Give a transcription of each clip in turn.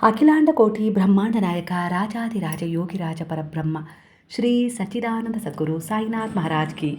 ಅಖಿಲಾಂಡ ಕೋಟಿ ಬ್ರಹ್ಮಾಂಡ ನಾಯಕ ರಾಜಾಧಿರಾಜ ಯೋಗಿರಾಜ ಪರಬ್ರಹ್ಮ ಶ್ರೀ ಸಚ್ಚಿದಾನಂದ ಸದ್ಗುರು ಸಾಯಿನಾಥ್ ಮಹಾರಾಜ್ ಕಿ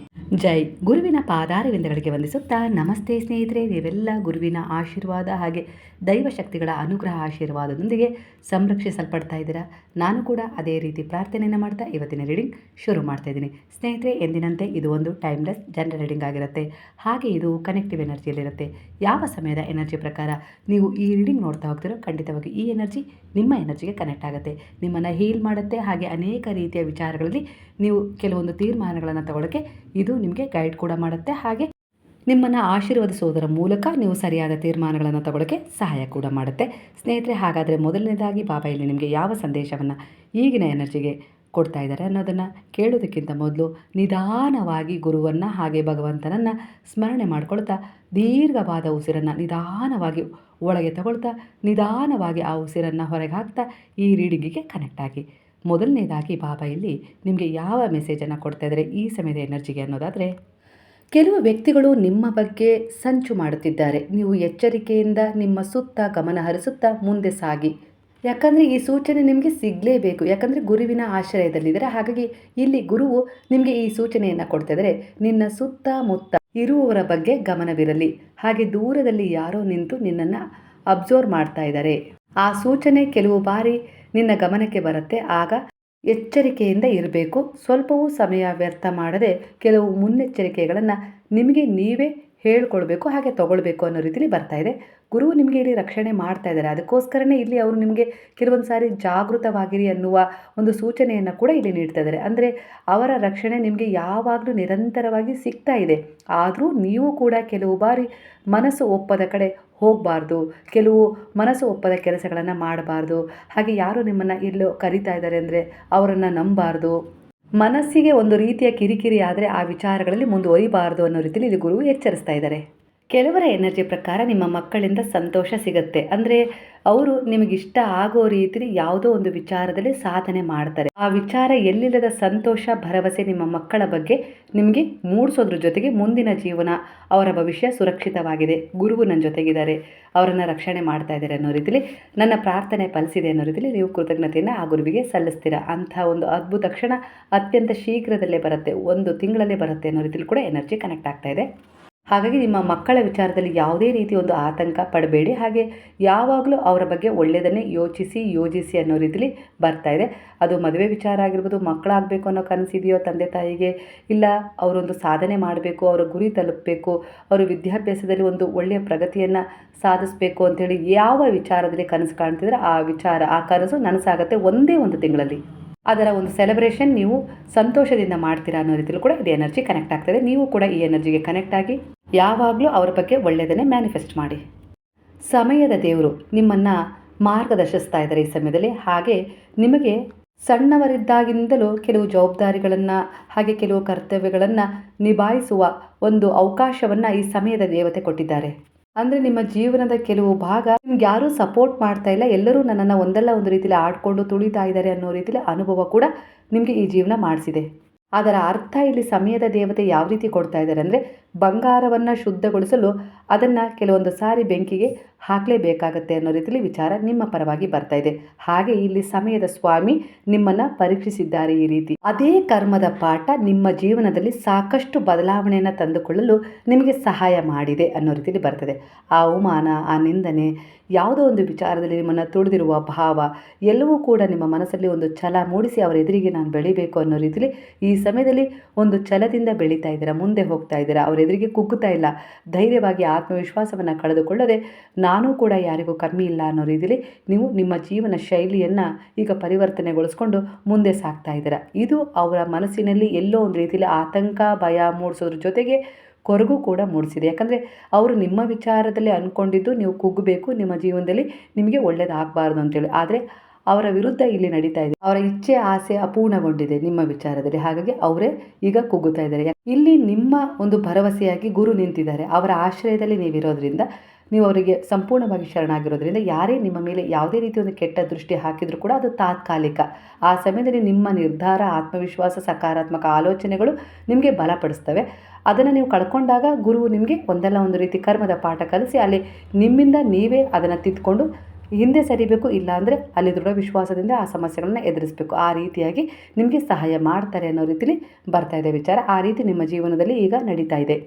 ಜೈ. ಗುರುವಿನ ಪಾದಾರವಿಂದಗಳಿಗೆ ವಂದಿಸುತ್ತಾ ನಮಸ್ತೆ ಸ್ನೇಹಿತರೆ. ನೀವೆಲ್ಲ ಗುರುವಿನ ಆಶೀರ್ವಾದ ಹಾಗೆ ದೈವಶಕ್ತಿಗಳ ಅನುಗ್ರಹ ಆಶೀರ್ವಾದದೊಂದಿಗೆ ಸಂರಕ್ಷಿಸಲ್ಪಡ್ತಾ ಇದ್ದೀರಾ. ನಾನು ಕೂಡ ಅದೇ ರೀತಿ ಪ್ರಾರ್ಥನೆಯನ್ನು ಮಾಡ್ತಾ ಇವತ್ತಿನ ರೀಡಿಂಗ್ ಶುರು ಮಾಡ್ತಾ ಇದ್ದೀನಿ. ಸ್ನೇಹಿತರೆ, ಎಂದಿನಂತೆ ಇದು ಒಂದು ಟೈಮ್ಲೆಸ್ ಜನರಲ್ ರೀಡಿಂಗ್ ಆಗಿರುತ್ತೆ. ಹಾಗೆ ಇದು ಕನೆಕ್ಟಿವ್ ಎನರ್ಜಿಯಲ್ಲಿರುತ್ತೆ. ಯಾವ ಸಮಯದ ಎನರ್ಜಿ ಪ್ರಕಾರ ನೀವು ಈ ರೀಡಿಂಗ್ ನೋಡ್ತಾ ಹೋಗ್ತಿರೋ ಖಂಡಿತವಾಗಿ ಈ ಎನರ್ಜಿ ನಿಮ್ಮ ಎನರ್ಜಿಗೆ ಕನೆಕ್ಟ್ ಆಗುತ್ತೆ, ನಿಮ್ಮನ್ನು ಹೀಲ್ ಮಾಡುತ್ತೆ. ಹಾಗೆ ಅನೇಕ ರೀತಿಯ ವಿಚಾರಗಳಲ್ಲಿ ನೀವು ಕೆಲವೊಂದು ತೀರ್ಮಾನಗಳನ್ನು ತಗೊಳ್ಳೋಕ್ಕೆ ಇದು ನಿಮಗೆ ಗೈಡ್ ಕೂಡ ಮಾಡುತ್ತೆ. ಹಾಗೆ ನಿಮ್ಮನ್ನು ಆಶೀರ್ವದಿಸುವುದರ ಮೂಲಕ ನೀವು ಸರಿಯಾದ ತೀರ್ಮಾನಗಳನ್ನು ತಗೊಳ್ಳೋಕ್ಕೆ ಸಹಾಯ ಕೂಡ ಮಾಡುತ್ತೆ. ಸ್ನೇಹಿತರೆ, ಹಾಗಾದರೆ ಮೊದಲನೇದಾಗಿ ಬಾಬಾ ಇಲ್ಲಿ ನಿಮಗೆ ಯಾವ ಸಂದೇಶವನ್ನು ಈಗಿನ ಎನರ್ಜಿಗೆ ಕೊಡ್ತಾ ಇದ್ದಾರೆ ಅನ್ನೋದನ್ನು ಕೇಳೋದಕ್ಕಿಂತ ಮೊದಲು ನಿಧಾನವಾಗಿ ಗುರುವನ್ನು ಹಾಗೆ ಭಗವಂತನನ್ನು ಸ್ಮರಣೆ ಮಾಡ್ಕೊಳ್ತಾ ದೀರ್ಘವಾದ ಉಸಿರನ್ನು ನಿಧಾನವಾಗಿ ಒಳಗೆ ತಗೊಳ್ತಾ ನಿಧಾನವಾಗಿ ಆ ಉಸಿರನ್ನು ಹೊರಗೆ ಹಾಕ್ತಾ ಈ ರೀಡಿಂಗಿಗೆ ಕನೆಕ್ಟ್ ಆಗಿ. ಮೊದಲನೇದಾಗಿ ಬಾಬಾ ಇಲ್ಲಿ ನಿಮಗೆ ಯಾವ ಮೆಸೇಜನ್ನು ಕೊಡ್ತಾ ಇದ್ದಾರೆ ಈ ಸಮಯದ ಎನರ್ಜಿಗೆ ಅನ್ನೋದಾದರೆ, ಕೆಲವು ವ್ಯಕ್ತಿಗಳು ನಿಮ್ಮ ಬಗ್ಗೆ ಸಂಚು ಮಾಡುತ್ತಿದ್ದಾರೆ. ನೀವು ಎಚ್ಚರಿಕೆಯಿಂದ ನಿಮ್ಮ ಸುತ್ತ ಗಮನ ಹರಿಸುತ್ತಾ ಮುಂದೆ ಸಾಗಿ. ಯಾಕಂದರೆ ಈ ಸೂಚನೆ ನಿಮಗೆ ಸಿಗಲೇಬೇಕು, ಯಾಕಂದರೆ ಗುರುವಿನ ಆಶ್ರಯದಲ್ಲಿದ್ದಾರೆ. ಹಾಗಾಗಿ ಇಲ್ಲಿ ಗುರುವು ನಿಮಗೆ ಈ ಸೂಚನೆಯನ್ನು ಕೊಡ್ತಾ ಇದ್ದಾರೆ, ನಿನ್ನ ಸುತ್ತಮುತ್ತ ಇರುವವರ ಬಗ್ಗೆ ಗಮನವಿರಲಿ. ಹಾಗೆ ದೂರದಲ್ಲಿ ಯಾರೋ ನಿಂತು ನಿನ್ನನ್ನು ಅಬ್ಸರ್ವ್ ಮಾಡ್ತಾ ಇದ್ದಾರೆ. ಆ ಸೂಚನೆ ಕೆಲವು ಬಾರಿ ನಿನ್ನ ಗಮನಕ್ಕೆ ಬರುತ್ತೆ. ಆಗ ಎಚ್ಚರಿಕೆಯಿಂದ ಇರಬೇಕು. ಸ್ವಲ್ಪವೂ ಸಮಯ ವ್ಯರ್ಥ ಮಾಡದೆ ಕೆಲವು ಮುನ್ನೆಚ್ಚರಿಕೆಗಳನ್ನು ನಿಮಗೆ ನೀವೇ ಹೇಳ್ಕೊಳ್ಬೇಕು, ಹಾಗೆ ತಗೊಳ್ಬೇಕು ಅನ್ನೋ ರೀತಿಯಲ್ಲಿ ಬರ್ತಾ ಇದೆ. ಗುರು ನಿಮಗೆ ಇಲ್ಲಿ ರಕ್ಷಣೆ ಮಾಡ್ತಾ ಇದ್ದಾರೆ. ಅದಕ್ಕೋಸ್ಕರನೇ ಇಲ್ಲಿ ಅವರು ನಿಮಗೆ ಕೆಲವೊಂದು ಸಾರಿ ಜಾಗೃತವಾಗಿರಿ ಅನ್ನುವ ಒಂದು ಸೂಚನೆಯನ್ನು ಕೂಡ ಇಲ್ಲಿ ನೀಡ್ತಾ ಇದ್ದಾರೆ. ಅಂದರೆ ಅವರ ರಕ್ಷಣೆ ನಿಮಗೆ ಯಾವಾಗಲೂ ನಿರಂತರವಾಗಿ ಸಿಗ್ತಾ ಇದೆ. ಆದರೂ ನೀವು ಕೂಡ ಕೆಲವು ಬಾರಿ ಮನಸ್ಸು ಒಪ್ಪದ ಕಡೆ ಹೋಗಬಾರ್ದು, ಕೆಲವು ಮನಸ್ಸು ಒಪ್ಪದ ಕೆಲಸಗಳನ್ನು ಮಾಡಬಾರ್ದು. ಹಾಗೆ ಯಾರು ನಿಮ್ಮನ್ನು ಎಲ್ಲೋ ಕರಿತಾ ಇದ್ದಾರೆ ಅಂದರೆ ಅವರನ್ನು ನಂಬಬಾರ್ದು. ಮನಸ್ಸಿಗೆ ಒಂದು ರೀತಿಯ ಕಿರಿಕಿರಿ ಆದರೆ ಆ ವಿಚಾರಗಳಲ್ಲಿ ಮುಂದುವರಿಬಾರ್ದು ಅನ್ನೋ ರೀತಿಯಲ್ಲಿ ಇಲ್ಲಿ ಗುರು ಎಚ್ಚರಿಸ್ತಾ ಇದ್ದಾರೆ. ಕೆಲವರ ಎನರ್ಜಿ ಪ್ರಕಾರ ನಿಮ್ಮ ಮಕ್ಕಳಿಂದ ಸಂತೋಷ ಸಿಗುತ್ತೆ. ಅಂದರೆ ಅವರು ನಿಮಗಿಷ್ಟ ಆಗೋ ರೀತಿಯಲ್ಲಿ ಯಾವುದೋ ಒಂದು ವಿಚಾರದಲ್ಲಿ ಸಾಧನೆ ಮಾಡ್ತಾರೆ. ಆ ವಿಚಾರ ಎಲ್ಲಿಲ್ಲದ ಸಂತೋಷ ಭರವಸೆ ನಿಮ್ಮ ಮಕ್ಕಳ ಬಗ್ಗೆ ನಿಮಗೆ ಮೂಡಿಸೋದ್ರ ಜೊತೆಗೆ ಮುಂದಿನ ಜೀವನ ಅವರ ಭವಿಷ್ಯ ಸುರಕ್ಷಿತವಾಗಿದೆ, ಗುರುವು ನನ್ನ ಜೊತೆಗಿದ್ದಾರೆ, ಅವರನ್ನು ರಕ್ಷಣೆ ಮಾಡ್ತಾ ಇದ್ದಾರೆ ಅನ್ನೋ ರೀತಿಯಲ್ಲಿ ನನ್ನ ಪ್ರಾರ್ಥನೆ ಫಲಿಸಿದೆ ಅನ್ನೋ ರೀತಿಯಲ್ಲಿ ನೀವು ಕೃತಜ್ಞತೆಯನ್ನು ಆ ಗುರುವಿಗೆ ಸಲ್ಲಿಸ್ತೀರಾ. ಅಂಥ ಒಂದು ಅದ್ಭುತ ಕ್ಷಣ ಅತ್ಯಂತ ಶೀಘ್ರದಲ್ಲೇ ಬರುತ್ತೆ, ಒಂದು ತಿಂಗಳಲ್ಲೇ ಬರುತ್ತೆ ಅನ್ನೋ ರೀತಿಯಲ್ಲಿ ಕೂಡ ಎನರ್ಜಿ ಕನೆಕ್ಟ್ ಆಗ್ತಾ ಇದೆ. ಹಾಗಾಗಿ ನಿಮ್ಮ ಮಕ್ಕಳ ವಿಚಾರದಲ್ಲಿ ಯಾವುದೇ ರೀತಿ ಒಂದು ಆತಂಕ ಪಡಬೇಡಿ. ಹಾಗೆ ಯಾವಾಗಲೂ ಅವರ ಬಗ್ಗೆ ಒಳ್ಳೆಯದನ್ನೇ ಯೋಜಿಸಿ ಅನ್ನೋ ರೀತಿಲಿ ಬರ್ತಾ ಇದೆ. ಅದು ಮದುವೆ ವಿಚಾರ ಆಗಿರ್ಬೋದು, ಮಕ್ಕಳಾಗಬೇಕು ಅನ್ನೋ ಕನಸಿದೆಯೋ ತಂದೆ ತಾಯಿಗೆ, ಇಲ್ಲ ಅವರೊಂದು ಸಾಧನೆ ಮಾಡಬೇಕು, ಅವರ ಗುರಿ ತಲುಪಬೇಕು, ಅವರು ವಿದ್ಯಾಭ್ಯಾಸದಲ್ಲಿ ಒಂದು ಒಳ್ಳೆಯ ಪ್ರಗತಿಯನ್ನು ಸಾಧಿಸಬೇಕು ಅಂಥೇಳಿ ಯಾವ ವಿಚಾರದಲ್ಲಿ ಕನಸು ಕಾಣ್ತಿದ್ರೆ ಆ ಕನಸು ನನಸಾಗುತ್ತೆ ಒಂದೇ ಒಂದು ತಿಂಗಳಲ್ಲಿ. ಅದರ ಒಂದು ಸೆಲೆಬ್ರೇಷನ್ ನೀವು ಸಂತೋಷದಿಂದ ಮಾಡ್ತೀರಾ ಅನ್ನೋ ರೀತಿಯಲ್ಲೂ ಕೂಡ ಇದು ಎನರ್ಜಿ ಕನೆಕ್ಟ್ ಆಗ್ತದೆ. ನೀವು ಕೂಡ ಈ ಎನರ್ಜಿಗೆ ಕನೆಕ್ಟ್ ಆಗಿ ಯಾವಾಗಲೂ ಅವರ ಬಗ್ಗೆ ಒಳ್ಳೆಯದನ್ನೇ ಮ್ಯಾನಿಫೆಸ್ಟ್ ಮಾಡಿ. ಸಮಯದ ದೇವರು ನಿಮ್ಮನ್ನು ಮಾರ್ಗದರ್ಶಿಸ್ತಾ ಇದ್ದಾರೆ ಈ ಸಮಯದಲ್ಲಿ. ಹಾಗೆ ನಿಮಗೆ ಸಣ್ಣವರಿದ್ದಾಗಿಂದಲೂ ಕೆಲವು ಜವಾಬ್ದಾರಿಗಳನ್ನು ಹಾಗೆ ಕೆಲವು ಕರ್ತವ್ಯಗಳನ್ನು ನಿಭಾಯಿಸುವ ಒಂದು ಅವಕಾಶವನ್ನು ಈ ಸಮಯದ ದೇವತೆ ಕೊಟ್ಟಿದ್ದಾರೆ. ಅಂದರೆ ನಿಮ್ಮ ಜೀವನದ ಕೆಲವು ಭಾಗ ನಿಮ್ಗೆ ಯಾರೂ ಸಪೋರ್ಟ್ ಮಾಡ್ತಾ ಇಲ್ಲ, ಎಲ್ಲರೂ ನನ್ನನ್ನು ಒಂದಲ್ಲ ಒಂದು ರೀತಿಯಲ್ಲಿ ಆಡ್ಕೊಂಡು ತುಳಿತಾ ಇದ್ದಾರೆ ಅನ್ನೋ ರೀತಿಯಲ್ಲಿ ಅನುಭವ ಕೂಡ ನಿಮಗೆ ಈ ಜೀವನ ಮಾಡಿಸಿದೆ. ಅದರ ಅರ್ಥ ಇಲ್ಲಿ ಸಮಯದ ದೇವತೆ ಯಾವ ರೀತಿ ಕೊಡ್ತಾ ಇದ್ದಾರೆ ಅಂದರೆ, ಬಂಗಾರವನ್ನು ಶುದ್ಧಗೊಳಿಸಲು ಅದನ್ನು ಕೆಲವೊಂದು ಸಾರಿ ಬೆಂಕಿಗೆ ಹಾಕಲೇಬೇಕಾಗತ್ತೆ ಅನ್ನೋ ರೀತಿಯಲ್ಲಿ ವಿಚಾರ ನಿಮ್ಮ ಪರವಾಗಿ ಬರ್ತಾ ಇದೆ. ಹಾಗೆ ಇಲ್ಲಿ ಸಮಯದ ಸ್ವಾಮಿ ನಿಮ್ಮನ್ನು ಪರೀಕ್ಷಿಸಿದ್ದಾರೆ. ಈ ರೀತಿ ಅದೇ ಕರ್ಮದ ಪಾಠ ನಿಮ್ಮ ಜೀವನದಲ್ಲಿ ಸಾಕಷ್ಟು ಬದಲಾವಣೆಯನ್ನು ತಂದುಕೊಳ್ಳಲು ನಿಮಗೆ ಸಹಾಯ ಮಾಡಿದೆ ಅನ್ನೋ ರೀತಿಯಲ್ಲಿ ಬರ್ತದೆ. ಆ ಅವಮಾನ, ಆ ನಿಂದನೆ, ಯಾವುದೋ ಒಂದು ವಿಚಾರದಲ್ಲಿ ನಿಮ್ಮನ್ನು ತುಳಿದಿರುವ ಭಾವ ಎಲ್ಲವೂ ಕೂಡ ನಿಮ್ಮ ಮನಸ್ಸಲ್ಲಿ ಒಂದು ಛಲ ಮೂಡಿಸಿ ಅವರ ಎದುರಿಗೆ ನಾನು ಬೆಳಿಬೇಕು ಅನ್ನೋ ರೀತಿಯಲ್ಲಿ ಈ ಸಮಯದಲ್ಲಿ ಒಂದು ಛಲದಿಂದ ಬೆಳೀತಾ ಇದ್ದೀರಾ, ಮುಂದೆ ಹೋಗ್ತಾ ಇದ್ದೀರಾ. ಅವರ ಎದುರಿಗೆ ಕುಗ್ಗುತ್ತಾ ಇಲ್ಲ, ಧೈರ್ಯವಾಗಿ ಆತ್ಮವಿಶ್ವಾಸವನ್ನು ಕಳೆದುಕೊಳ್ಳದೆ ನಾನೂ ಕೂಡ ಯಾರಿಗೂ ಕಮ್ಮಿ ಇಲ್ಲ ಅನ್ನೋ ರೀತಿಯಲ್ಲಿ ನೀವು ನಿಮ್ಮ ಜೀವನ ಶೈಲಿಯನ್ನು ಈಗ ಪರಿವರ್ತನೆಗೊಳಿಸ್ಕೊಂಡು ಮುಂದೆ ಸಾಗ್ತಾ ಇದ್ದೀರಾ. ಇದು ಅವರ ಮನಸ್ಸಿನಲ್ಲಿ ಎಲ್ಲೋ ಒಂದು ರೀತಿಯಲ್ಲಿ ಆತಂಕ, ಭಯ ಮೂಡಿಸೋದ್ರ ಜೊತೆಗೆ ಕೊರಗು ಕೂಡ ಮೂಡಿಸಿದೆ. ಯಾಕಂದರೆ ಅವರು ನಿಮ್ಮ ವಿಚಾರದಲ್ಲಿ ಅಂದ್ಕೊಂಡಿದ್ದು ನೀವು ಕುಗ್ಗಬೇಕು, ನಿಮ್ಮ ಜೀವನದಲ್ಲಿ ನಿಮಗೆ ಒಳ್ಳೆಯದಾಗಬಾರ್ದು ಅಂತೇಳಿ. ಆದರೆ ಅವರ ವಿರುದ್ಧ ಇಲ್ಲಿ ನಡೀತಾ ಇದೆ. ಅವರ ಇಚ್ಛೆ ಆಸೆ ಅಪೂರ್ಣಗೊಂಡಿದೆ ನಿಮ್ಮ ವಿಚಾರದಲ್ಲಿ. ಹಾಗಾಗಿ ಅವರೇ ಈಗ ಕುಗ್ಗುತ್ತಾ ಇದ್ದಾರೆ. ಇಲ್ಲಿ ನಿಮ್ಮ ಒಂದು ಭರವಸೆಯಾಗಿ ಗುರು ನಿಂತಿದ್ದಾರೆ. ಅವರ ಆಶ್ರಯದಲ್ಲಿ ನೀವಿರೋದ್ರಿಂದ, ನೀವು ಅವರಿಗೆ ಸಂಪೂರ್ಣವಾಗಿ ಶರಣಾಗಿರೋದ್ರಿಂದ ಯಾರೇ ನಿಮ್ಮ ಮೇಲೆ ಯಾವುದೇ ರೀತಿ ಒಂದು ಕೆಟ್ಟ ದೃಷ್ಟಿ ಹಾಕಿದರೂ ಕೂಡ ಅದು ತಾತ್ಕಾಲಿಕ. ಆ ಸಮಯದಲ್ಲಿ ನಿಮ್ಮ ನಿರ್ಧಾರ, ಆತ್ಮವಿಶ್ವಾಸ, ಸಕಾರಾತ್ಮಕ ಆಲೋಚನೆಗಳು ನಿಮಗೆ ಬಲಪಡಿಸ್ತವೆ. ಅದನ್ನು ನೀವು ಕಳ್ಕೊಂಡಾಗ ಗುರುವು ನಿಮಗೆ ಒಂದಲ್ಲ ಒಂದು ರೀತಿ ಕರ್ಮದ ಪಾಠ ಕಲಿಸಿ ಅಲ್ಲಿ ನಿಮ್ಮಿಂದ ನೀವೇ ಅದನ್ನು ತಿದ್ದುಕೊಂಡು ಹಿಂದೆ ಸರಿಬೇಕು, ಇಲ್ಲಾಂದರೆ ಅಲ್ಲಿ ದೃಢ ವಿಶ್ವಾಸದಿಂದ ಆ ಸಮಸ್ಯೆಗಳನ್ನ ಎದುರಿಸಬೇಕು. ಆ ರೀತಿಯಾಗಿ ನಿಮಗೆ ಸಹಾಯ ಮಾಡ್ತಾರೆ ಅನ್ನೋ ರೀತಿಲಿ ಬರ್ತಾ ಇದೆ ವಿಚಾರ. ಆ ರೀತಿ ನಿಮ್ಮ ಜೀವನದಲ್ಲಿ ಈಗ ನಡೀತಾ ಇದೆ.